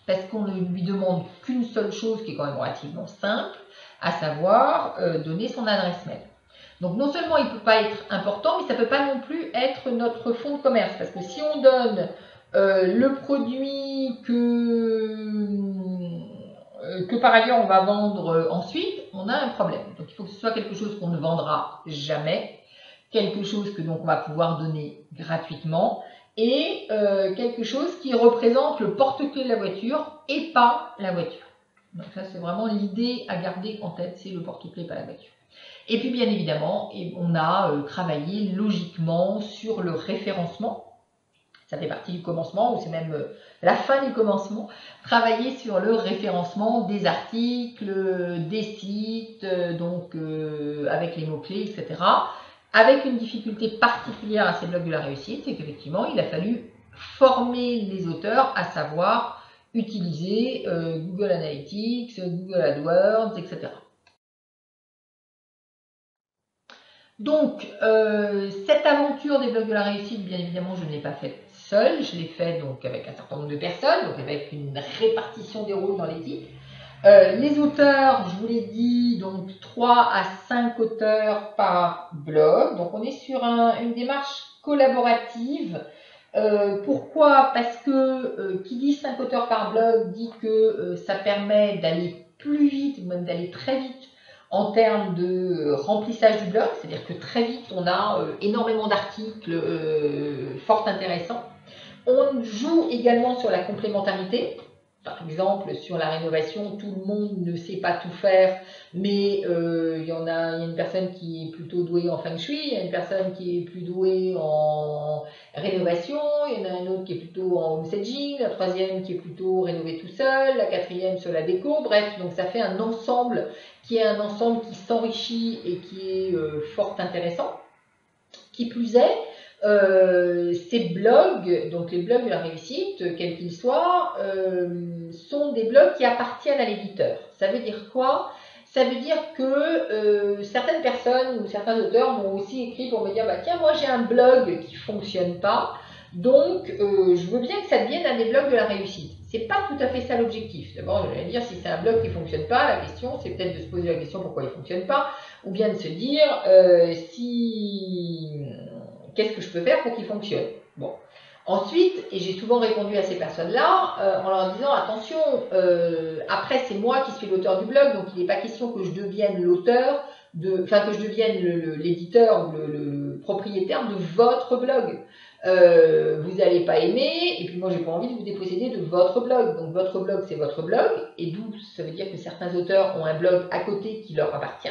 parce qu'on ne lui demande qu'une seule chose qui est quand même relativement simple, à savoir donner son adresse mail. Donc non seulement il ne peut pas être important, mais ça ne peut pas non plus être notre fonds de commerce, parce que si on donne le produit que par ailleurs on va vendre ensuite, on a un problème. Donc il faut que ce soit quelque chose qu'on ne vendra jamais, quelque chose que donc on va pouvoir donner gratuitement, et quelque chose qui représente le porte-clés de la voiture et pas la voiture. Donc ça c'est vraiment l'idée à garder en tête, c'est le porte-clés, pas la voiture. Et puis bien évidemment, on a travaillé logiquement sur le référencement. Ça fait partie du commencement, ou c'est même la fin du commencement. Travailler sur le référencement des articles, des sites, donc avec les mots-clés, etc. Avec une difficulté particulière à ces blogs de la réussite, c'est qu'effectivement, il a fallu former les auteurs à savoir utiliser Google Analytics, Google AdWords, etc. Donc, cette aventure des blogs de la réussite, bien évidemment, je ne l'ai pas faite seule, je l'ai faite donc avec un certain nombre de personnes, donc avec une répartition des rôles dans l'équipe. Les auteurs, je vous l'ai dit, donc 3 à 5 auteurs par blog, donc on est sur une démarche collaborative. Pourquoi? Parce que qui dit 5 auteurs par blog dit que ça permet d'aller plus vite, ou même d'aller très vite, en termes de remplissage du blog, c'est-à-dire que très vite on a énormément d'articles fort intéressants. On joue également sur la complémentarité. Par exemple, sur la rénovation, tout le monde ne sait pas tout faire, mais il y a une personne qui est plutôt douée en feng shui, il y a une personne qui est plus douée en rénovation, il y en a un autre qui est plutôt en homestaging, la troisième qui est plutôt rénové tout seul, la quatrième sur la déco, bref, donc ça fait un ensemble qui s'enrichit et qui est fort intéressant. Qui plus est, ces blogs, donc les blogs de la réussite, quels qu'ils soient, sont des blogs qui appartiennent à l'éditeur. Ça veut dire quoi? Ça veut dire que certaines personnes ou certains auteurs m'ont aussi écrit pour me dire bah, tiens, moi j'ai un blog qui ne fonctionne pas, donc je veux bien que ça devienne un des blogs de la réussite. C'est pas tout à fait ça l'objectif. D'abord, je vais dire si c'est un blog qui ne fonctionne pas, la question c'est peut-être de se poser la question pourquoi il ne fonctionne pas, ou bien de se dire qu'est-ce que je peux faire pour qu'il fonctionne. Bon. Ensuite, et j'ai souvent répondu à ces personnes-là en leur disant attention, après c'est moi qui suis l'auteur du blog, donc il n'est pas question que je devienne l'auteur, que je devienne l'éditeur ou le propriétaire de votre blog. Vous n'allez pas aimer, et puis moi j'ai pas envie de vous déposséder de votre blog. Donc votre blog c'est votre blog, et d'où ça veut dire que certains auteurs ont un blog à côté qui leur appartient,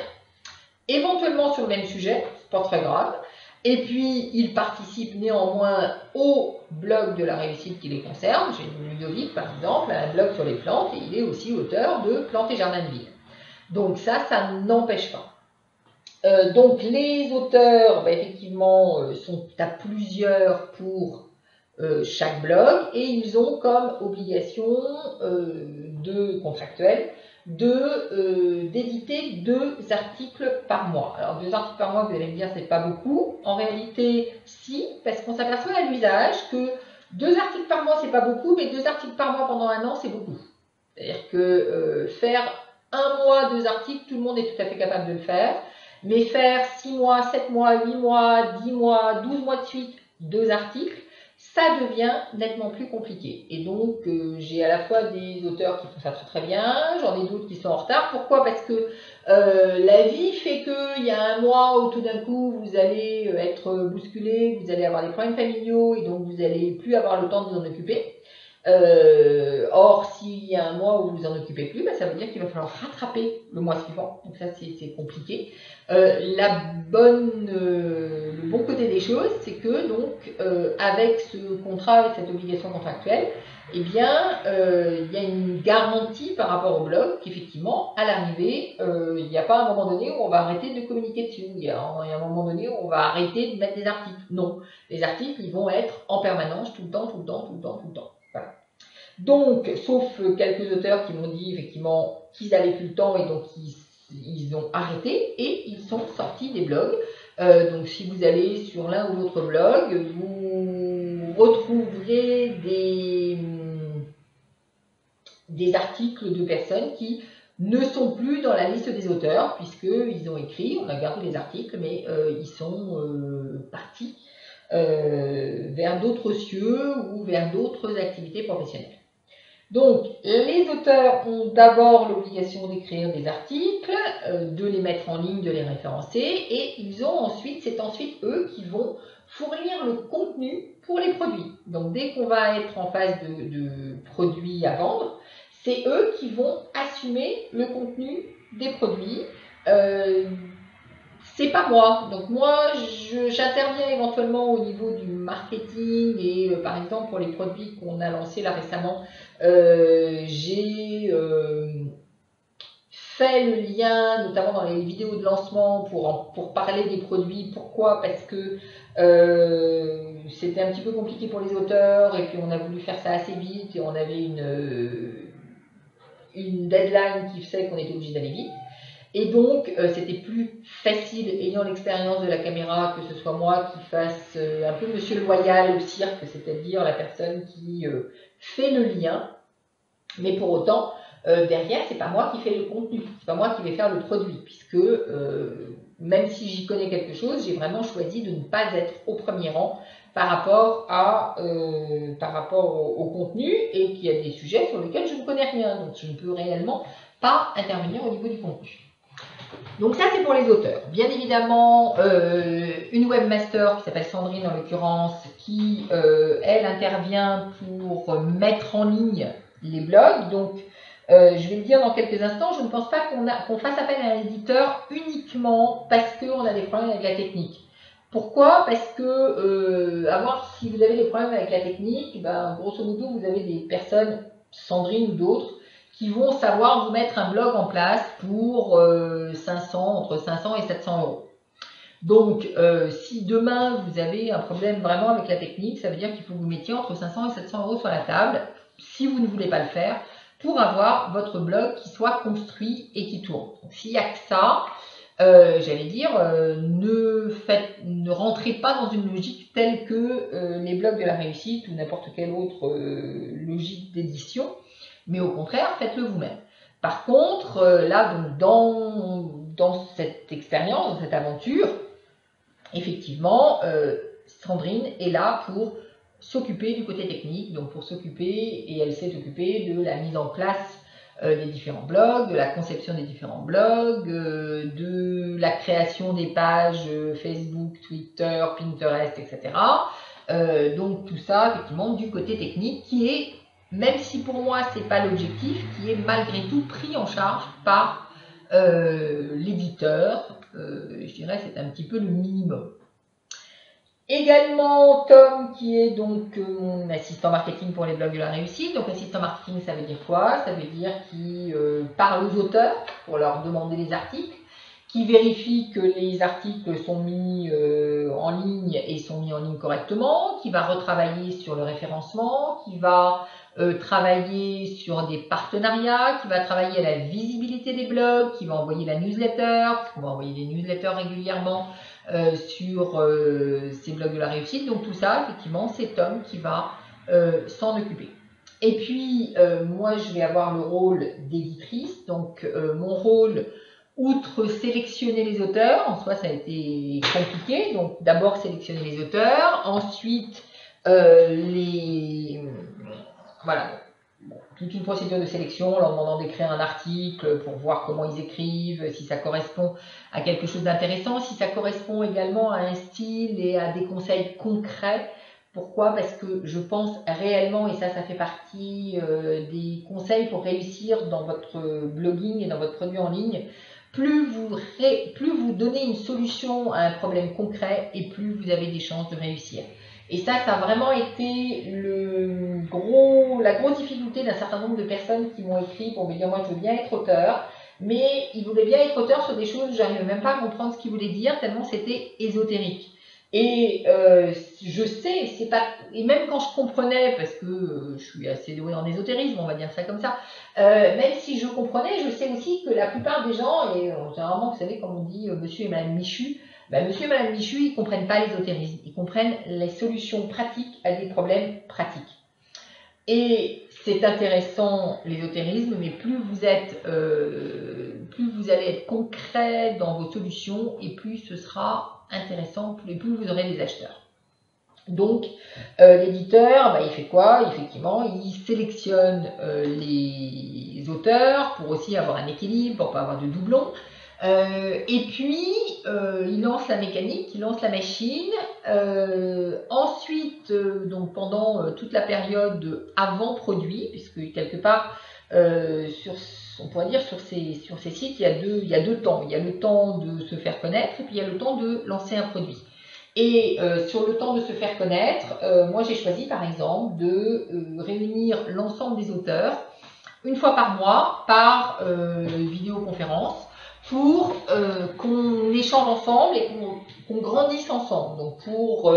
éventuellement sur le même sujet, c'est pas très grave. Et puis, ils participent néanmoins au blog de la réussite qui les concerne. J'ai Ludovic, par exemple, un blog sur les plantes, et il est aussi auteur de Plantes et Jardins de Ville. Donc ça n'empêche pas. Donc les auteurs, bah, effectivement, sont à plusieurs pour chaque blog, et ils ont comme obligation contractuelle d'éditer 2 articles par mois. Alors 2 articles par mois, vous allez me dire c'est pas beaucoup. En réalité, si, parce qu'on s'aperçoit à l'usage que 2 articles par mois c'est pas beaucoup, mais 2 articles par mois pendant un an c'est beaucoup. C'est-à-dire que faire un mois 2 articles, tout le monde est tout à fait capable de le faire, mais faire 6 mois, 7 mois, 8 mois, 10 mois, 12 mois de suite 2 articles, ça devient nettement plus compliqué. Et donc, j'ai à la fois des auteurs qui font ça très très bien, j'en ai d'autres qui sont en retard. Pourquoi? Parce que la vie fait qu'il y a un mois où tout d'un coup, vous allez être bousculé, vous allez avoir des problèmes familiaux, et donc vous n'allez plus avoir le temps de vous en occuper. Or, s'il y a un mois où vous en occupez plus, bah, ça veut dire qu'il va falloir rattraper le mois suivant. Donc ça, c'est compliqué. Le bon côté des choses, c'est que donc avec ce contrat, avec cette obligation contractuelle, eh bien, il y a une garantie par rapport au blog qu'effectivement, à l'arrivée, il n'y a pas un moment donné où on va arrêter de communiquer dessus. Il y a un moment donné où on va arrêter de mettre des articles. Non, les articles, ils vont être en permanence, tout le temps, tout le temps, tout le temps, tout le temps. Voilà. Donc, sauf quelques auteurs qui m'ont dit effectivement qu'ils n'avaient plus le temps et donc ils ont arrêté et ils sont sortis des blogs. Donc, si vous allez sur l'un ou l'autre blog, vous retrouverez des articles de personnes qui ne sont plus dans la liste des auteurs, puisqu'ils ont écrit, on a gardé les articles, mais ils sont partis vers d'autres cieux ou vers d'autres activités professionnelles. Donc, les auteurs ont d'abord l'obligation d'écrire des articles, de les mettre en ligne, de les référencer, et c'est ensuite eux qui vont fournir le contenu pour les produits. Donc, dès qu'on va être en phase de produits à vendre, c'est eux qui vont assumer le contenu des produits. C'est pas moi. Donc moi, j'interviens éventuellement au niveau du marketing et par exemple pour les produits qu'on a lancés là récemment, j'ai fait le lien, notamment dans les vidéos de lancement pour parler des produits. Pourquoi? Parce que c'était un petit peu compliqué pour les auteurs et puis on a voulu faire ça assez vite et on avait une deadline qui faisait qu'on était obligé d'aller vite. Et donc, c'était plus facile, ayant l'expérience de la caméra, que ce soit moi qui fasse un peu monsieur loyal au cirque, c'est-à-dire la personne qui fait le lien. Mais pour autant, derrière, c'est pas moi qui fais le contenu, c'est pas moi qui vais faire le produit, puisque même si j'y connais quelque chose, j'ai vraiment choisi de ne pas être au premier rang par rapport au contenu et qu'il y a des sujets sur lesquels je ne connais rien. Donc, je ne peux réellement pas intervenir au niveau du contenu. Donc ça, c'est pour les auteurs. Bien évidemment, une webmaster qui s'appelle Sandrine en l'occurrence, qui, elle, intervient pour mettre en ligne les blogs. Donc, je vais le dire dans quelques instants, je ne pense pas qu'on fasse appel à un éditeur uniquement parce qu'on a des problèmes avec la technique. Pourquoi? Parce que, à voir si vous avez des problèmes avec la technique, ben, grosso modo, vous avez des personnes, Sandrine ou d'autres, qui vont savoir vous mettre un blog en place pour entre 500 et 700 euros. Donc, si demain vous avez un problème vraiment avec la technique, ça veut dire qu'il faut que vous mettiez entre 500 et 700 euros sur la table, si vous ne voulez pas le faire, pour avoir votre blog qui soit construit et qui tourne. Donc, s'il n'y a que ça, j'allais dire, ne rentrez pas dans une logique telle que les blogs de la réussite ou n'importe quelle autre logique d'édition, mais au contraire, faites-le vous-même. Par contre, là, donc, dans cette expérience, dans cette aventure, effectivement, Sandrine est là pour s'occuper du côté technique, donc pour s'occuper, et elle s'est occupée de la mise en place des différents blogs, de la conception des différents blogs, de la création des pages Facebook, Twitter, Pinterest, etc. Donc tout ça, effectivement, du côté technique qui est, même si pour moi c'est pas l'objectif, qui est malgré tout pris en charge par l'éditeur. Je dirais c'est un petit peu le minimum. Également Tom qui est donc mon assistant marketing pour les blogs de la réussite. Donc assistant marketing, ça veut dire quoi? Ça veut dire qui parle aux auteurs pour leur demander les articles, qui vérifie que les articles sont mis en ligne et sont mis en ligne correctement, qui va retravailler sur le référencement, qui va travailler sur des partenariats, qui va travailler à la visibilité des blogs, qui va envoyer la newsletter, parce qu'on va envoyer des newsletters régulièrement sur ces blogs de la réussite. Donc tout ça, effectivement, c'est Tom qui va s'en occuper. Et puis, moi, je vais avoir le rôle d'éditrice. Donc, mon rôle, outre sélectionner les auteurs, en soi, ça a été compliqué. Donc, d'abord, sélectionner les auteurs. Ensuite, voilà, toute une procédure de sélection, leur demandant d'écrire un article pour voir comment ils écrivent, si ça correspond à quelque chose d'intéressant, si ça correspond également à un style et à des conseils concrets. Pourquoi? Parce que je pense réellement, et ça fait partie des conseils pour réussir dans votre blogging et dans votre produit en ligne, plus vous donnez une solution à un problème concret et plus vous avez des chances de réussir. Et ça a vraiment été la grosse difficulté d'un certain nombre de personnes qui m'ont écrit pour me dire moi je veux bien être auteur, mais ils voulaient bien être auteur sur des choses où j'arrivais même pas à comprendre ce qu'ils voulaient dire tellement c'était ésotérique. Et je sais, c'est pas, et même quand je comprenais, parce que je suis assez douée en ésotérisme, on va dire ça comme ça, même si je comprenais, je sais aussi que la plupart des gens, et généralement vous savez comme on dit monsieur et madame Michu, monsieur et madame Michu, ils comprennent pas l'ésotérisme, ils comprennent les solutions pratiques à des problèmes pratiques. Et c'est intéressant l'ésotérisme, mais plus vous allez être concret dans vos solutions et plus ce sera intéressant, plus vous aurez des acheteurs. Donc, l'éditeur, bah, il fait quoi? Effectivement, il sélectionne les auteurs pour aussi avoir un équilibre, pour pas avoir de doublons. Et puis, il lance la mécanique, il lance la machine. Ensuite, donc pendant toute la période avant produit, puisque quelque part, on pourrait dire sur ces sites, il y a deux temps. Il y a le temps de se faire connaître et puis il y a le temps de lancer un produit. Et sur le temps de se faire connaître, moi j'ai choisi par exemple de réunir l'ensemble des auteurs une fois par mois par vidéoconférence pour qu'on échange ensemble et qu'on grandisse ensemble. Donc pour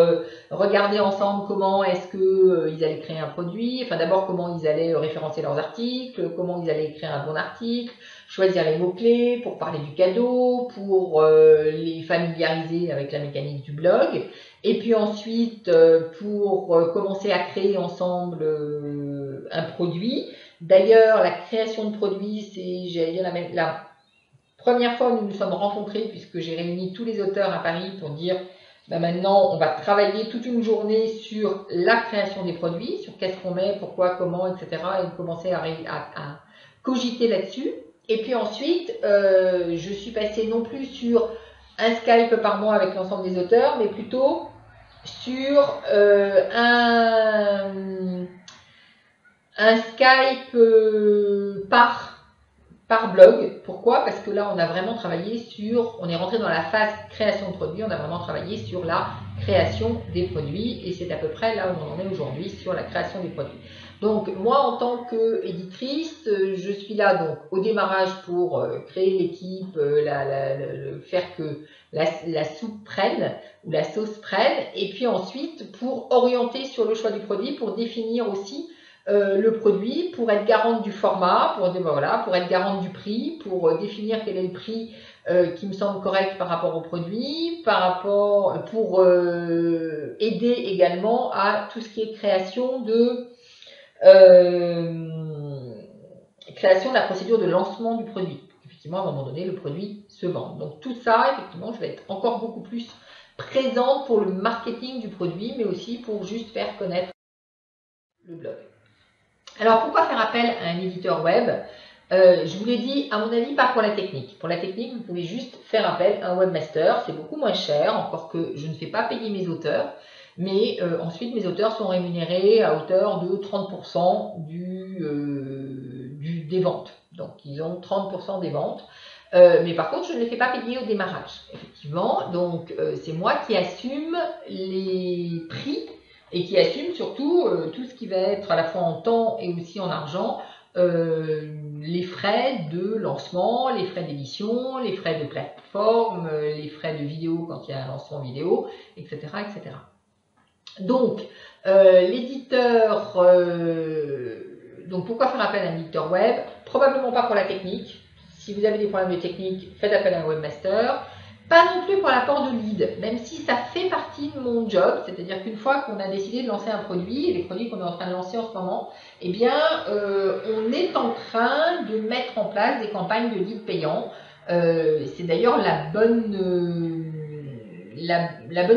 regarder ensemble comment est-ce que ils allaient créer un produit, enfin d'abord comment ils allaient référencer leurs articles, comment ils allaient écrire un bon article, choisir les mots-clés pour parler du cadeau, pour les familiariser avec la mécanique du blog, et puis ensuite pour commencer à créer ensemble un produit. D'ailleurs, la création de produit, c'est, j'allais dire, la première fois où nous nous sommes rencontrés, puisque j'ai réuni tous les auteurs à Paris pour dire maintenant on va travailler toute une journée sur la création des produits, sur qu'est-ce qu'on met, pourquoi, comment, etc. et commencer à cogiter là-dessus. Et puis ensuite, je suis passée non plus sur un Skype par mois avec l'ensemble des auteurs, mais plutôt sur un Skype par blog. Pourquoi? Parce que là, on a vraiment travaillé on est rentré dans la phase création de produits, on a vraiment travaillé sur la création des produits et c'est à peu près là où on en est aujourd'hui sur la création des produits. Donc moi, en tant qu'éditrice, je suis là donc au démarrage pour créer l'équipe, faire que la soupe prenne ou la sauce prenne, et puis ensuite pour orienter sur le choix du produit, pour définir aussi le produit, pour être garante du format, pour être garante du prix, pour définir quel est le prix qui me semble correct par rapport au produit, pour aider également à tout ce qui est création de la procédure de lancement du produit. Effectivement, à un moment donné, le produit se vend. Donc tout ça, effectivement, je vais être encore beaucoup plus présente pour le marketing du produit, mais aussi pour juste faire connaître le blog. Alors pourquoi faire appel à un éditeur web? Je vous l'ai dit, à mon avis, pas pour la technique. Pour la technique, vous pouvez juste faire appel à un webmaster, c'est beaucoup moins cher, encore que je ne fais pas payer mes auteurs, mais ensuite mes auteurs sont rémunérés à hauteur de 30% des ventes. Donc ils ont 30% des ventes. Mais par contre, je ne les fais pas payer au démarrage, effectivement. Donc c'est moi qui assume les prix et qui assume surtout tout ce qui va être à la fois en temps et aussi en argent, les frais de lancement, les frais d'édition, les frais de plateforme, les frais de vidéo quand il y a un lancement vidéo, etc. etc. Donc, l'éditeur, donc pourquoi faire appel à un éditeur web? Probablement pas pour la technique. Si vous avez des problèmes de technique, faites appel à un webmaster. Pas non plus pour l'apport de leads, même si ça fait partie de mon job, c'est-à-dire qu'une fois qu'on a décidé de lancer un produit, et les produits qu'on est en train de lancer en ce moment, eh bien, on est en train de mettre en place des campagnes de leads payants. C'est d'ailleurs la bonne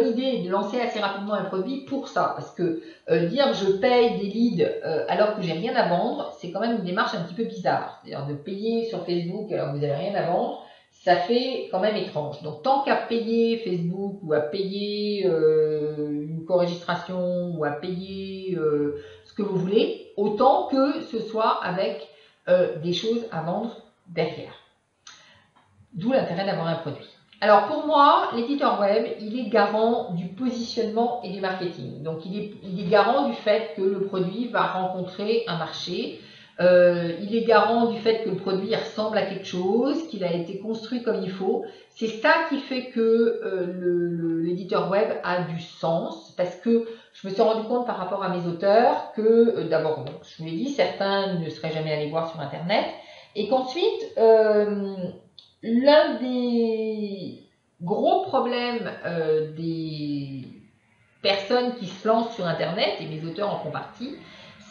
idée de lancer assez rapidement un produit pour ça, parce que dire je paye des leads alors que j'ai rien à vendre, c'est quand même une démarche un petit peu bizarre. C'est-à-dire de payer sur Facebook alors que vous n'avez rien à vendre, ça fait quand même étrange. Donc tant qu'à payer Facebook ou à payer une co-registration ou à payer ce que vous voulez, autant que ce soit avec des choses à vendre derrière. D'où l'intérêt d'avoir un produit. Alors pour moi, l'éditeur web, il est garant du positionnement et du marketing. Donc il est garant du fait que le produit va rencontrer un marché. Il est garant du fait que le produit ressemble à quelque chose, qu'il a été construit comme il faut. C'est ça qui fait que l'éditeur web a du sens, parce que je me suis rendu compte par rapport à mes auteurs que d'abord, je vous l'ai dit, certains ne seraient jamais allés voir sur Internet, et qu'ensuite, l'un des gros problèmes des personnes qui se lancent sur Internet, et mes auteurs en font partie,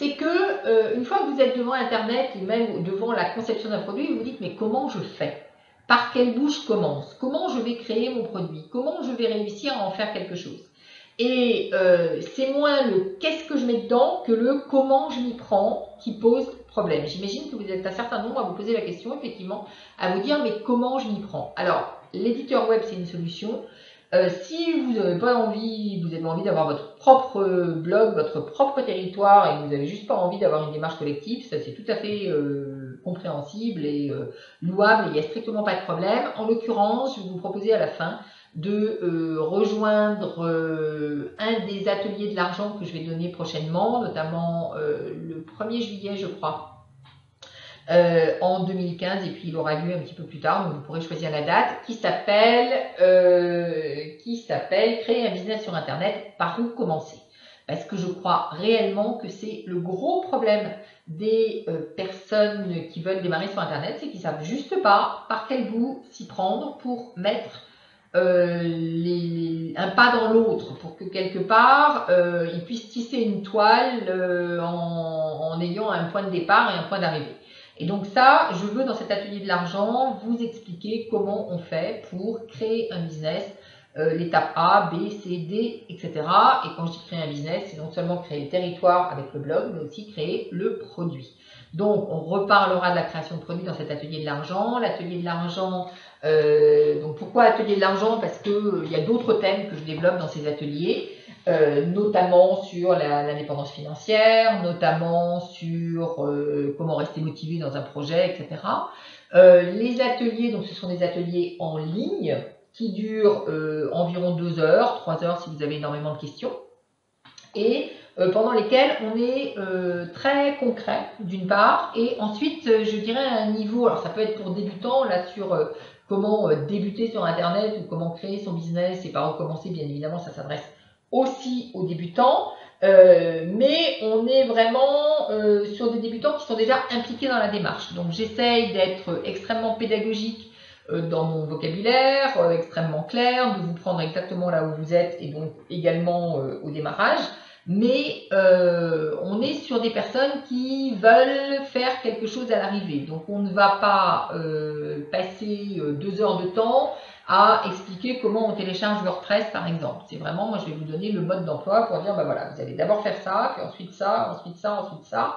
c'est que une fois que vous êtes devant Internet et même devant la conception d'un produit, vous vous dites mais comment je fais? Par quel bout je commence? Comment je vais créer mon produit? Comment je vais réussir à en faire quelque chose? Et c'est moins le qu'est-ce que je mets dedans que le comment je m'y prends qui pose problème. J'imagine que vous êtes un certain nombre à vous poser la question, effectivement, à vous dire mais comment je m'y prends? Alors, l'éditeur web, c'est une solution. Si vous n'avez pas envie, vous avez envie d'avoir votre propre blog, votre propre territoire et que vous n'avez juste pas envie d'avoir une démarche collective, ça c'est tout à fait compréhensible et louable et il n'y a strictement pas de problème. En l'occurrence, je vais vous proposer à la fin de rejoindre un des ateliers de l'argent que je vais donner prochainement, notamment le 1er juillet, je crois. En 2015 et puis il aura lieu un petit peu plus tard, donc vous pourrez choisir la date, qui s'appelle Créer un business sur Internet, par où commencer? Parce que je crois réellement que c'est le gros problème des personnes qui veulent démarrer sur Internet, c'est qu'ils ne savent juste pas par quel bout s'y prendre pour mettre un pas dans l'autre, pour que quelque part ils puissent tisser une toile en ayant un point de départ et un point d'arrivée. Et donc ça, je veux dans cet atelier de l'argent vous expliquer comment on fait pour créer un business, l'étape A, B, C, D, etc. Et quand je dis créer un business, c'est non seulement créer le territoire avec le blog, mais aussi créer le produit. Donc on reparlera de la création de produits dans cet atelier de l'argent. L'atelier de l'argent, donc pourquoi atelier de l'argent? Parce que il y a d'autres thèmes que je développe dans ces ateliers. Notamment sur l'indépendance financière, notamment sur comment rester motivé dans un projet, etc. Les ateliers, donc ce sont des ateliers en ligne qui durent environ 2 heures, 3 heures si vous avez énormément de questions, et pendant lesquels on est très concret d'une part, et ensuite je dirais à un niveau, alors ça peut être pour débutants, là sur comment débuter sur Internet ou comment créer son business et par où commencer, bien évidemment ça s'adresse aussi aux débutants, mais on est vraiment sur des débutants qui sont déjà impliqués dans la démarche. Donc j'essaye d'être extrêmement pédagogique dans mon vocabulaire, extrêmement clair, de vous prendre exactement là où vous êtes et donc également au démarrage. Mais on est sur des personnes qui veulent faire quelque chose à l'arrivée. Donc on ne va pas passer 2 heures de temps à expliquer comment on télécharge WordPress par exemple. C'est vraiment, moi je vais vous donner le mode d'emploi pour dire, bah voilà, vous allez d'abord faire ça, puis ensuite ça, ensuite ça, ensuite ça,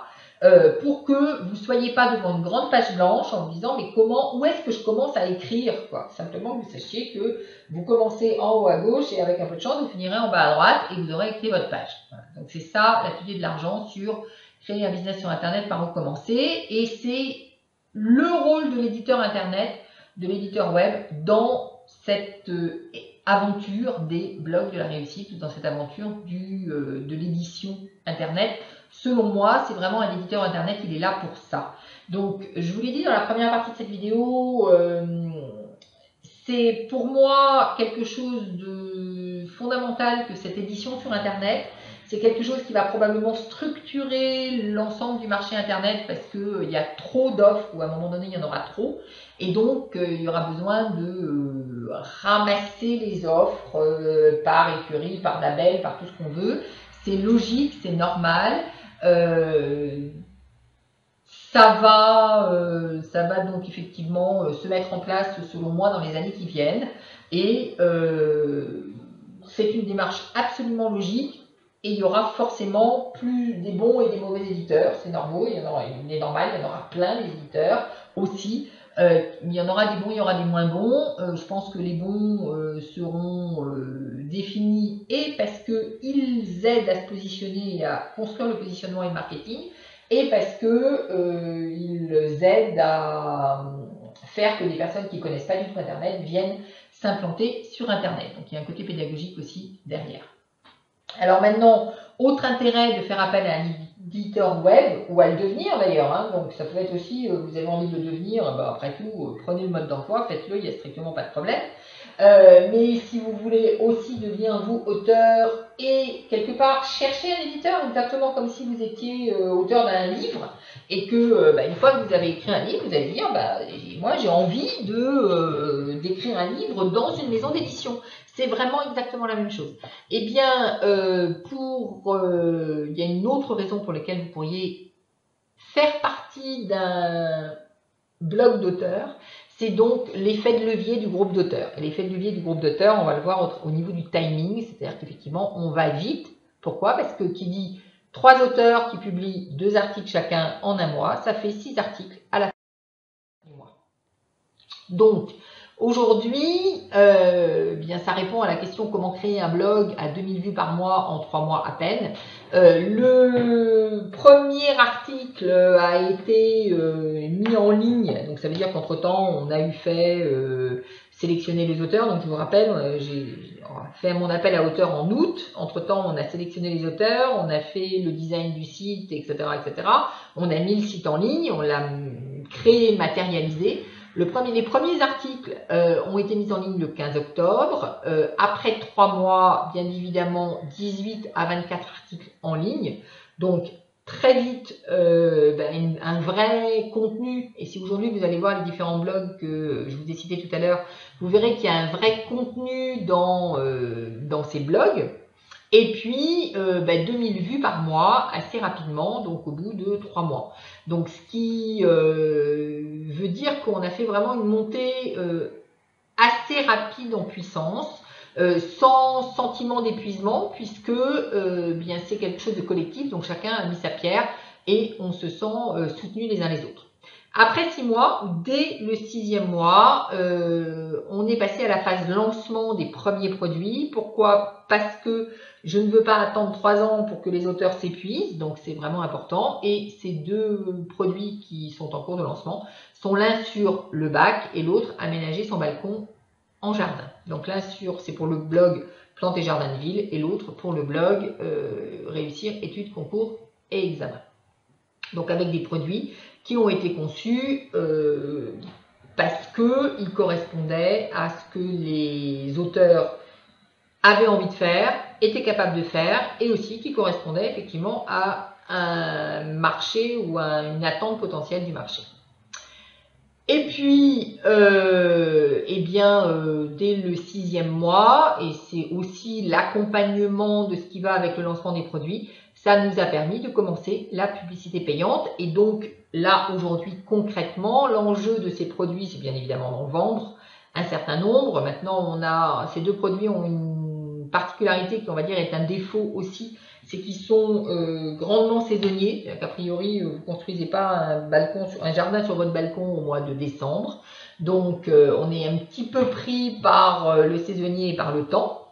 pour que vous ne soyez pas devant une grande page blanche en vous disant, mais comment, où est-ce que je commence à écrire, quoi. Simplement que vous sachiez que vous commencez en haut à gauche et avec un peu de chance, vous finirez en bas à droite et vous aurez écrit votre page. Voilà. Donc c'est ça l'atelier de l'argent sur créer un business sur Internet, par où commencer, et c'est le rôle de l'éditeur Internet, de l'éditeur web dans cette aventure des blogs de la réussite ou dans cette aventure de l'édition Internet. Selon moi, c'est vraiment un éditeur Internet, il est là pour ça. Donc, je vous l'ai dit dans la première partie de cette vidéo, c'est pour moi quelque chose de fondamental que cette édition sur Internet. C'est quelque chose qui va probablement structurer l'ensemble du marché Internet parce qu'il y a trop d'offres ou à un moment donné, il y en aura trop. Et donc, il y aura besoin de ramasser les offres par écurie, par label, par tout ce qu'on veut. C'est logique, c'est normal. Ça va donc effectivement se mettre en place, selon moi, dans les années qui viennent. Et c'est une démarche absolument logique. Et il y aura forcément plus des bons et des mauvais éditeurs, c'est normal, il y en aura plein d'éditeurs aussi. Il y en aura des bons, il y aura des moins bons. Je pense que les bons seront définis et parce qu'ils aident à se positionner et à construire le positionnement et le marketing, et parce que ils aident à faire que des personnes qui ne connaissent pas du tout Internet viennent s'implanter sur Internet. Donc il y a un côté pédagogique aussi derrière. Alors maintenant, autre intérêt de faire appel à un éditeur web, ou à le devenir d'ailleurs, hein, donc ça peut être aussi, vous avez envie de le devenir, bah après tout, prenez le mode d'emploi, faites-le, il n'y a strictement pas de problème. Mais si vous voulez aussi devenir vous auteur et quelque part chercher un éditeur, exactement comme si vous étiez auteur d'un livre, et que une fois que vous avez écrit un livre, vous allez dire, moi j'ai envie d'écrire un livre dans une maison d'édition. C'est vraiment exactement la même chose. Eh bien, il y a une autre raison pour laquelle vous pourriez faire partie d'un blog d'auteur, c'est donc l'effet de levier du groupe d'auteurs. Et l'effet de levier du groupe d'auteurs, on va le voir au niveau du timing, c'est-à-dire qu'effectivement, on va vite. Pourquoi? Parce que qui dit 3 auteurs qui publient 2 articles chacun en un mois, ça fait 6 articles à la fin du mois. Donc, aujourd'hui, bien ça répond à la question comment créer un blog à 2000 vues par mois en 3 mois à peine. Le premier article a été mis en ligne, donc ça veut dire qu'entre-temps, on a eu fait sélectionner les auteurs. Donc je vous rappelle, j'ai fait mon appel à auteurs en août. Entre-temps, on a sélectionné les auteurs, on a fait le design du site, etc., etc. On a mis le site en ligne, on l'a créé, matérialisé. Les premiers articles ont été mis en ligne le 15 octobre. Après 3 mois, bien évidemment, 18 à 24 articles en ligne. Donc, très vite, un vrai contenu. Et si aujourd'hui, vous allez voir les différents blogs que je vous ai cités tout à l'heure, vous verrez qu'il y a un vrai contenu dans ces blogs. Et puis, 2000 vues par mois, assez rapidement, donc au bout de 3 mois. Donc, ce qui veut dire qu'on a fait vraiment une montée assez rapide en puissance, sans sentiment d'épuisement, puisque bien c'est quelque chose de collectif, donc chacun a mis sa pierre et on se sent soutenus les uns les autres. Après 6 mois, dès le 6e mois, on est passé à la phase lancement des premiers produits. Pourquoi? Parce que je ne veux pas attendre 3 ans pour que les auteurs s'épuisent, donc c'est vraiment important. Et ces 2 produits qui sont en cours de lancement sont l'un sur le bac et l'autre aménager son balcon en jardin. Donc l'un c'est pour le blog Plantes et Jardins de Ville et l'autre pour le blog Réussir études, concours et examens. Donc avec des produits qui ont été conçus parce qu'ils correspondaient à ce que les auteurs avaient envie de faire, étaient capables de faire, et aussi qui correspondaient effectivement à un marché ou à une attente potentielle du marché. Et puis, dès le 6e mois, et c'est aussi l'accompagnement de ce qui va avec le lancement des produits, ça nous a permis de commencer la publicité payante. Et donc là, aujourd'hui, concrètement, l'enjeu de ces produits, c'est bien évidemment d'en vendre un certain nombre. Maintenant, ces 2 produits ont une particularité qui, on va dire, est un défaut aussi, c'est qu'ils sont grandement saisonniers. A priori, vous ne construisez pas un jardin sur votre balcon au mois de décembre. Donc, on est un petit peu pris par le saisonnier et par le temps.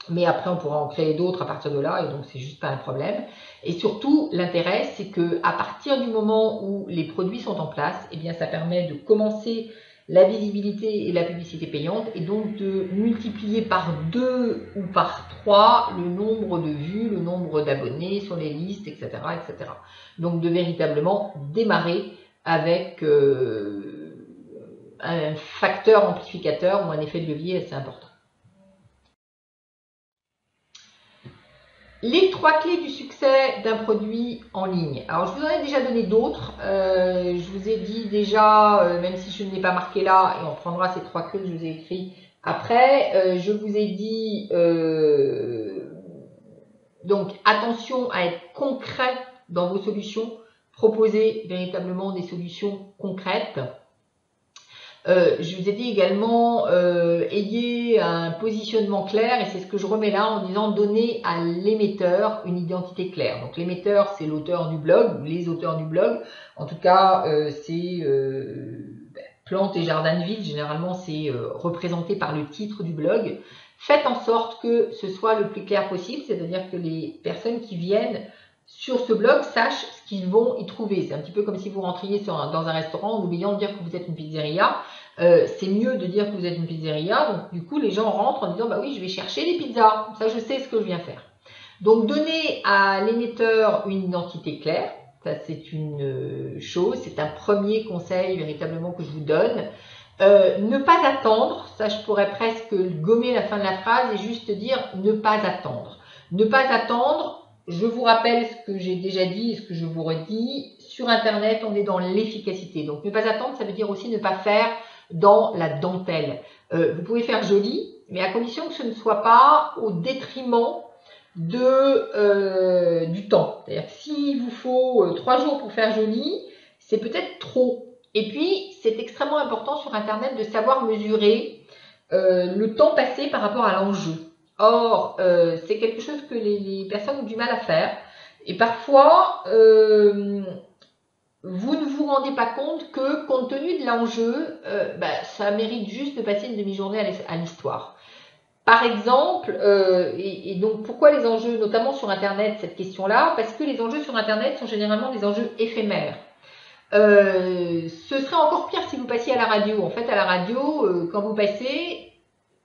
Mais après, on pourra en créer d'autres à partir de là, et donc c'est juste pas un problème. Et surtout, l'intérêt, c'est que à partir du moment où les produits sont en place, eh bien, ça permet de commencer la visibilité et la publicité payante, et donc de multiplier par 2 ou par 3 le nombre de vues, le nombre d'abonnés sur les listes, etc., etc. Donc de véritablement démarrer avec un facteur amplificateur ou un effet de levier assez important. Les 3 clés du succès d'un produit en ligne. Alors, je vous en ai déjà donné d'autres. Je vous ai dit déjà, même si je ne l'ai pas marqué là, et on prendra ces 3 clés que je vous ai écrites après, je vous ai dit, donc, attention à être concret dans vos solutions. Proposez véritablement des solutions concrètes. Je vous ai dit également, ayez un positionnement clair, et c'est ce que je remets là en disant donnez à l'émetteur une identité claire. Donc l'émetteur, c'est l'auteur du blog, ou les auteurs du blog. En tout cas, c'est Plantes et Jardins de Ville, généralement c'est représenté par le titre du blog. Faites en sorte que ce soit le plus clair possible, c'est-à-dire que les personnes qui viennent sur ce blog sachent ce qu'ils vont y trouver. C'est un petit peu comme si vous rentriez dans un restaurant en oubliant de dire que vous êtes une pizzeria. C'est mieux de dire que vous êtes une pizzeria. Donc du coup, les gens rentrent en disant bah oui, je vais chercher des pizzas. Ça, je sais ce que je viens faire. Donc donner à l'émetteur une identité claire. Ça, c'est une chose. C'est un premier conseil véritablement que je vous donne. Ne pas attendre. Ça, je pourrais presque gommer la fin de la phrase et juste dire ne pas attendre. Ne pas attendre. Je vous rappelle ce que j'ai déjà dit et ce que je vous redis. Sur Internet, on est dans l'efficacité. Donc, ne pas attendre, ça veut dire aussi ne pas faire dans la dentelle. Vous pouvez faire joli, mais à condition que ce ne soit pas au détriment du temps. C'est-à-dire que s'il vous faut 3 jours pour faire joli, c'est peut-être trop. Et puis, c'est extrêmement important sur Internet de savoir mesurer le temps passé par rapport à l'enjeu. Or, c'est quelque chose que les personnes ont du mal à faire. Et parfois, vous ne vous rendez pas compte que, compte tenu de l'enjeu, ça mérite juste de passer une demi-journée à l'histoire. Par exemple, et donc pourquoi les enjeux, notamment sur Internet, cette question-là? Parce que les enjeux sur Internet sont généralement des enjeux éphémères. Ce serait encore pire si vous passiez à la radio. En fait, à la radio, quand vous passez,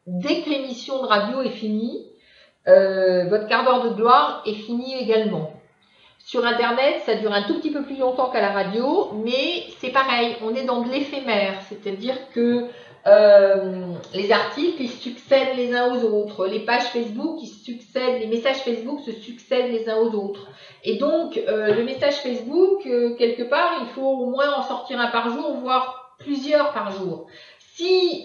dès que l'émission de radio est finie, votre quart d'heure de gloire est fini également. Sur Internet, ça dure un tout petit peu plus longtemps qu'à la radio, mais c'est pareil, on est dans de l'éphémère, c'est-à-dire que les articles, ils succèdent les uns aux autres, les pages Facebook, les messages Facebook se succèdent les uns aux autres. Et donc, le message Facebook, quelque part, il faut au moins en sortir un par jour, voire plusieurs par jour. Si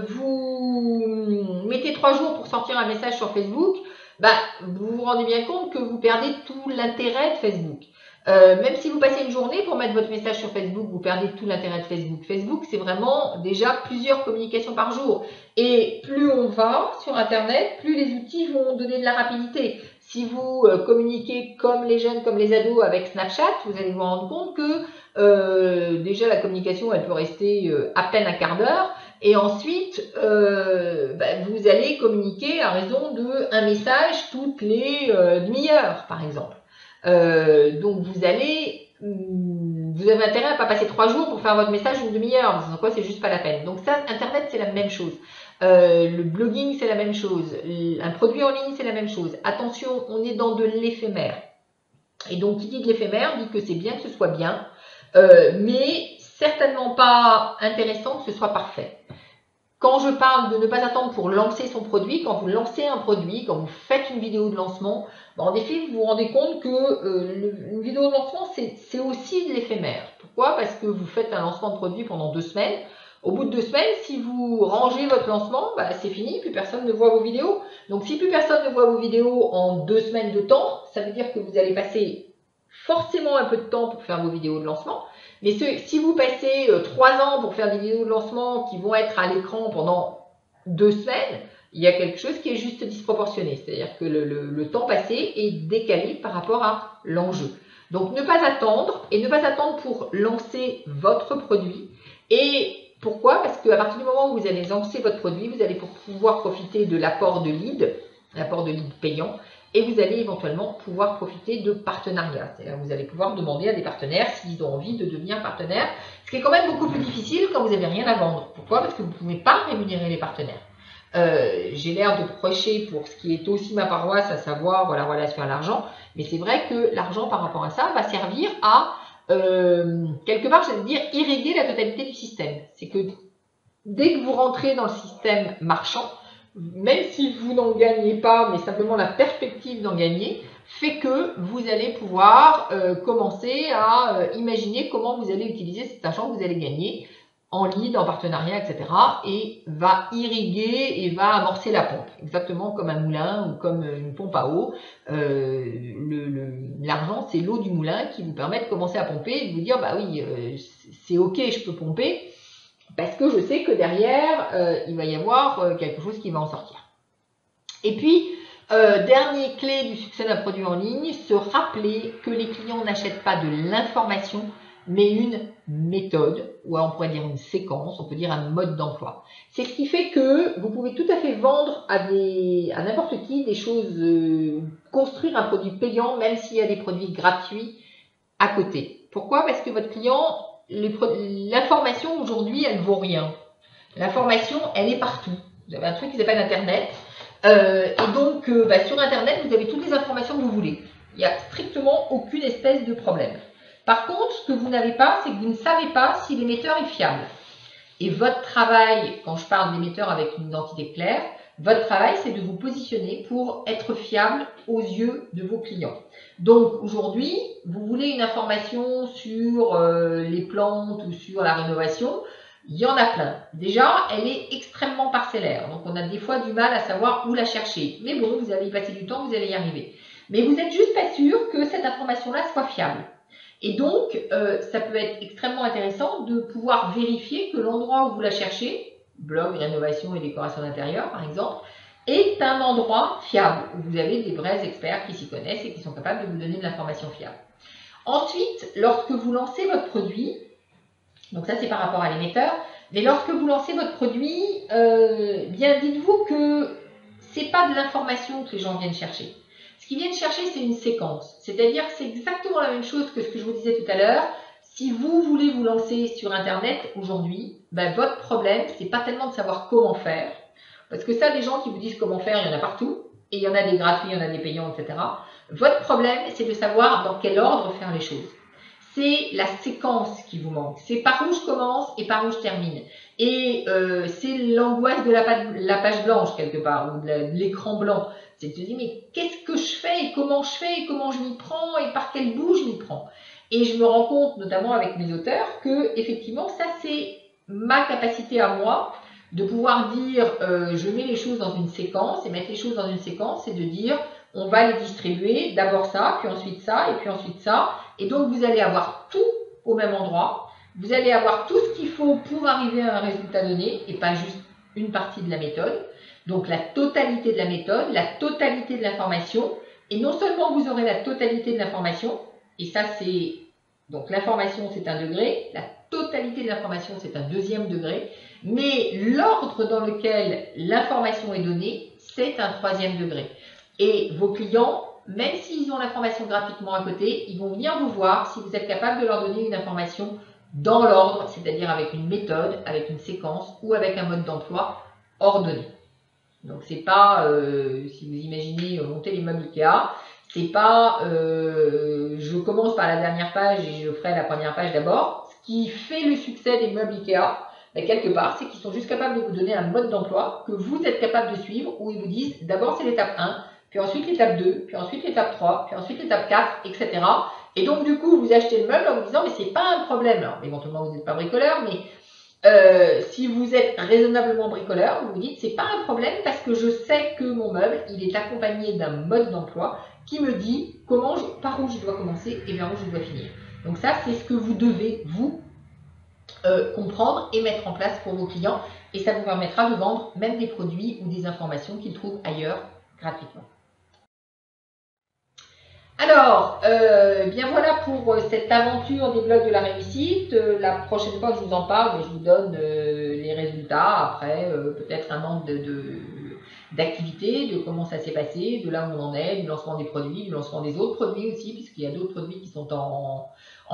vous mettez 3 jours pour sortir un message sur Facebook, vous vous rendez bien compte que vous perdez tout l'intérêt de Facebook. Même si vous passez une journée pour mettre votre message sur Facebook, vous perdez tout l'intérêt de Facebook. Facebook, c'est vraiment déjà plusieurs communications par jour. Et plus on va sur Internet, plus les outils vont donner de la rapidité. Si vous communiquez comme les jeunes, comme les ados avec Snapchat, vous allez vous rendre compte que déjà la communication, elle peut rester à peine un quart d'heure. Et ensuite, vous allez communiquer à raison d'un message toutes les demi-heures, par exemple. Donc vous avez intérêt à pas passer 3 jours pour faire votre message une demi-heure, sans quoi c'est juste pas la peine. Donc ça, Internet, c'est la même chose. Le blogging, c'est la même chose. Un produit en ligne, c'est la même chose. Attention, on est dans de l'éphémère. Et donc, qui dit de l'éphémère dit que c'est bien que ce soit bien, mais certainement pas intéressant que ce soit parfait. Quand je parle de ne pas attendre pour lancer son produit, quand vous lancez un produit, quand vous faites une vidéo de lancement, en effet, vous vous rendez compte que une vidéo de lancement, c'est aussi de l'éphémère. Pourquoi? Parce que vous faites un lancement de produit pendant 2 semaines. Au bout de 2 semaines, si vous rangez votre lancement, c'est fini, plus personne ne voit vos vidéos. Donc, si plus personne ne voit vos vidéos en 2 semaines de temps, ça veut dire que vous allez passer forcément un peu de temps pour faire vos vidéos de lancement. Mais si vous passez 3 ans pour faire des vidéos de lancement qui vont être à l'écran pendant 2 semaines, il y a quelque chose qui est juste disproportionné. C'est-à-dire que le temps passé est décalé par rapport à l'enjeu. Donc, ne pas attendre, et ne pas attendre pour lancer votre produit. Et pourquoi? Parce qu'à partir du moment où vous allez lancer votre produit, vous allez pouvoir profiter de l'apport de leads payants, et vous allez éventuellement pouvoir profiter de partenariats. C'est-à-dire que vous allez pouvoir demander à des partenaires s'ils ont envie de devenir partenaires, ce qui est quand même beaucoup plus difficile quand vous n'avez rien à vendre. Pourquoi? Parce que vous ne pouvez pas rémunérer les partenaires. J'ai l'air de prêcher pour ce qui est aussi ma paroisse, à savoir la relation à l'argent, mais c'est vrai que l'argent par rapport à ça va servir à, quelque part, j'allais dire, irriguer la totalité du système. C'est que dès que vous rentrez dans le système marchand, même si vous n'en gagnez pas, mais simplement la perspective d'en gagner, fait que vous allez pouvoir commencer à imaginer comment vous allez utiliser cet argent que vous allez gagner en lead, en partenariat, etc. et va irriguer et va amorcer la pompe, exactement comme un moulin ou comme une pompe à eau. L'argent, c'est l'eau du moulin qui vous permet de commencer à pomper et de vous dire, c'est ok, je peux pomper, parce que je sais que derrière, il va y avoir quelque chose qui va en sortir. Et puis, dernière clé du succès d'un produit en ligne, se rappeler que les clients n'achètent pas de l'information, mais une méthode, ou on pourrait dire une séquence, on peut dire un mode d'emploi. C'est ce qui fait que vous pouvez tout à fait vendre à n'importe qui des choses, construire un produit payant, même s'il y a des produits gratuits à côté. Pourquoi? Parce que votre client, l'information aujourd'hui, elle vaut rien. L'information, elle est partout. Vous avez un truc qui s'appelle Internet. Et donc, sur Internet, vous avez toutes les informations que vous voulez. Il n'y a strictement aucune espèce de problème. Par contre, ce que vous n'avez pas, c'est que vous ne savez pas si l'émetteur est fiable. Et votre travail, quand je parle d'émetteur avec une identité claire, votre travail, c'est de vous positionner pour être fiable aux yeux de vos clients. Donc, aujourd'hui, vous voulez une information sur les plantes ou sur la rénovation. Il y en a plein. Déjà, elle est extrêmement parcellaire. Donc, on a des fois du mal à savoir où la chercher. Mais bon, vous allez y passer du temps, vous allez y arriver. Mais vous n'êtes juste pas sûr que cette information-là soit fiable. Et donc, ça peut être extrêmement intéressant de pouvoir vérifier que l'endroit où vous la cherchez, blog, rénovation et décoration d'intérieur, par exemple, est un endroit fiable, où vous avez des vrais experts qui s'y connaissent et qui sont capables de vous donner de l'information fiable. Ensuite, lorsque vous lancez votre produit, donc ça c'est par rapport à l'émetteur, mais lorsque vous lancez votre produit, bien dites-vous que c'est pas de l'information que les gens viennent chercher. Ce qu'ils viennent chercher, c'est une séquence. C'est-à-dire que c'est exactement la même chose que ce que je vous disais tout à l'heure. Si vous voulez vous lancer sur Internet aujourd'hui, ben, votre problème, c'est pas tellement de savoir comment faire. Parce que ça, des gens qui vous disent comment faire, il y en a partout. Et il y en a des gratuits, il y en a des payants, etc. Votre problème, c'est de savoir dans quel ordre faire les choses. C'est la séquence qui vous manque. C'est par où je commence et par où je termine. Et c'est l'angoisse de la page blanche, quelque part, ou de l'écran blanc. C'est de se dire, mais qu'est-ce que je fais et comment je m'y prends et par quel bout je m'y prends. Et je me rends compte, notamment avec mes auteurs, que effectivement, ça c'est ma capacité à moi de pouvoir dire, je mets les choses dans une séquence, et mettre les choses dans une séquence, c'est de dire, on va les distribuer, d'abord ça, puis ensuite ça, et puis ensuite ça. Et donc, vous allez avoir tout au même endroit. Vous allez avoir tout ce qu'il faut pour arriver à un résultat donné, et pas juste une partie de la méthode. Donc, la totalité de la méthode, la totalité de l'information. Et non seulement vous aurez la totalité de l'information, et ça c'est... Donc, l'information c'est un degré, la totalité de l'information c'est un deuxième degré, mais l'ordre dans lequel l'information est donnée, c'est un troisième degré. Et vos clients, même s'ils ont l'information gratuitement à côté, ils vont venir vous voir si vous êtes capable de leur donner une information dans l'ordre, c'est-à-dire avec une méthode, avec une séquence ou avec un mode d'emploi ordonné. Donc c'est pas, si vous imaginez monter les meubles Ikea, c'est pas je commence par la dernière page et je ferai la première page d'abord. Ce qui fait le succès des meubles Ikea, ben, quelque part, c'est qu'ils sont juste capables de vous donner un mode d'emploi que vous êtes capable de suivre, où ils vous disent d'abord c'est l'étape 1, puis ensuite l'étape 2, puis ensuite l'étape 3, puis ensuite l'étape 4, etc. Et donc du coup, vous achetez le meuble en vous disant mais c'est pas un problème. Alors éventuellement vous n'êtes pas bricoleur, mais si vous êtes raisonnablement bricoleur, vous vous dites c'est pas un problème parce que je sais que mon meuble, il est accompagné d'un mode d'emploi qui me dit par où je dois commencer et vers où je dois finir. Donc ça, c'est ce que vous devez, vous, comprendre et mettre en place pour vos clients. Et ça vous permettra de vendre même des produits ou des informations qu'ils trouvent ailleurs gratuitement. Alors, bien voilà pour cette aventure des blogs de la réussite. La prochaine fois que je vous en parle, je vous donne les résultats après peut-être un an d'activité, de comment ça s'est passé, de là où on en est, du lancement des produits, du lancement des autres produits aussi, puisqu'il y a d'autres produits qui sont en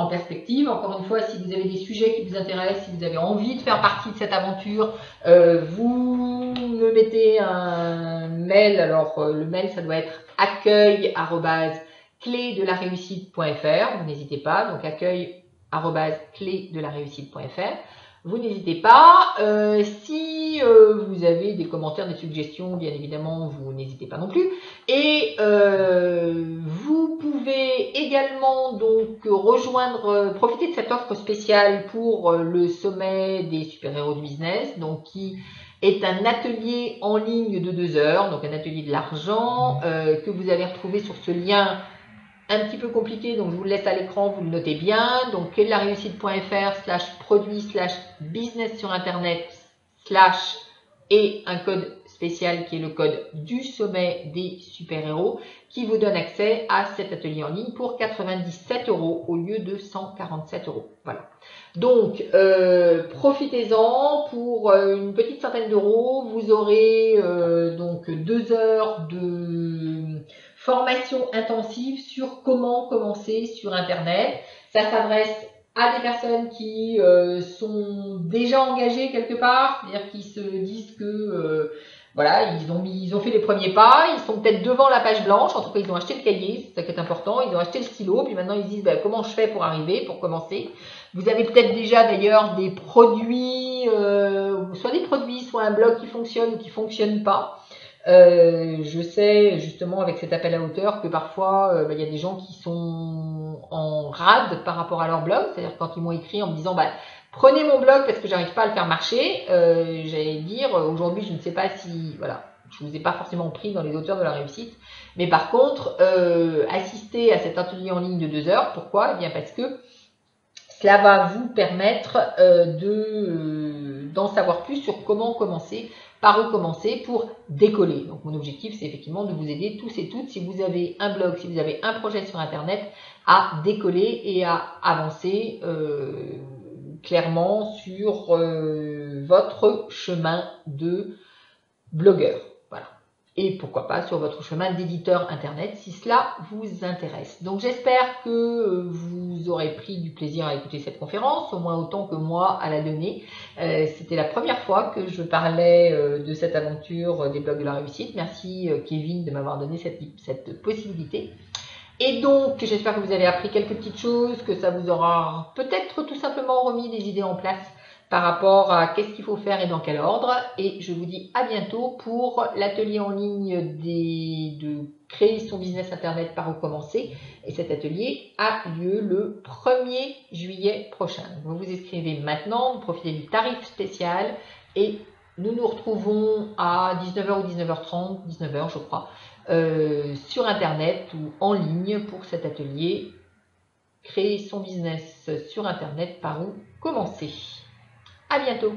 perspective. Encore une fois, si vous avez des sujets qui vous intéressent, si vous avez envie de faire partie de cette aventure, vous me mettez un mail. Alors, le mail, ça doit être accueil@clédelareussite.fr. Vous n'hésitez pas, donc accueil@clédelareussite.fr. Vous n'hésitez pas. Si vous avez des commentaires, des suggestions, bien évidemment, vous n'hésitez pas non plus. Et vous pouvez également donc profiter de cette offre spéciale pour le sommet des super-héros du business, donc qui est un atelier en ligne de 2 heures, donc un atelier de l'argent que vous allez retrouver sur ce lien un petit peu compliqué, donc je vous le laisse à l'écran, vous le notez bien. Donc clédelareussite.fr/produit/business sur internet/ et un code spécial qui est le code du sommet des super-héros qui vous donne accès à cet atelier en ligne pour 97 € au lieu de 147 €. Voilà. Donc, profitez-en pour une petite centaine d'euros. Vous aurez donc 2 heures de formation intensive sur comment commencer sur Internet. Ça s'adresse à des personnes qui sont déjà engagées quelque part, c'est-à-dire qui se disent que voilà, ils ont fait les premiers pas, ils sont peut-être devant la page blanche, en tout cas ils ont acheté le cahier, c'est ça qui est important, ils ont acheté le stylo, puis maintenant ils se disent comment je fais pour arriver, pour commencer. Vous avez peut-être déjà d'ailleurs des produits, soit des produits, soit un blog qui fonctionne ou qui fonctionne pas. Je sais justement avec cet appel à hauteur que parfois il y a des gens qui sont en rade par rapport à leur blog, c'est-à-dire quand ils m'ont écrit en me disant Prenez mon blog parce que j'arrive pas à le faire marcher. J'allais dire, aujourd'hui, je ne sais pas si, voilà, je vous ai pas forcément pris dans les auteurs de la réussite. Mais par contre, assistez à cet atelier en ligne de 2 heures. Pourquoi? Eh bien parce que cela va vous permettre d'en savoir plus sur comment commencer, par où commencer pour décoller. Donc mon objectif, c'est effectivement de vous aider tous et toutes, si vous avez un blog, si vous avez un projet sur Internet, à décoller et à avancer clairement sur votre chemin de blogueur. Voilà. Et pourquoi pas sur votre chemin d'éditeur Internet si cela vous intéresse. Donc j'espère que vous aurez pris du plaisir à écouter cette conférence, au moins autant que moi à la donner. C'était la première fois que je parlais de cette aventure des blogs de la réussite. Merci Kevin de m'avoir donné cette possibilité. Et donc, j'espère que vous avez appris quelques petites choses, que ça vous aura peut-être tout simplement remis des idées en place par rapport à qu'est-ce qu'il faut faire et dans quel ordre. Et je vous dis à bientôt pour l'atelier en ligne de créer son business internet par où commencer. Et cet atelier a lieu le 1er juillet prochain. Vous vous inscrivez maintenant, vous profitez du tarif spécial et nous nous retrouvons à 19h ou 19h30, 19h je crois, sur Internet ou en ligne pour cet atelier. Créer son business sur Internet par où commencer. À bientôt.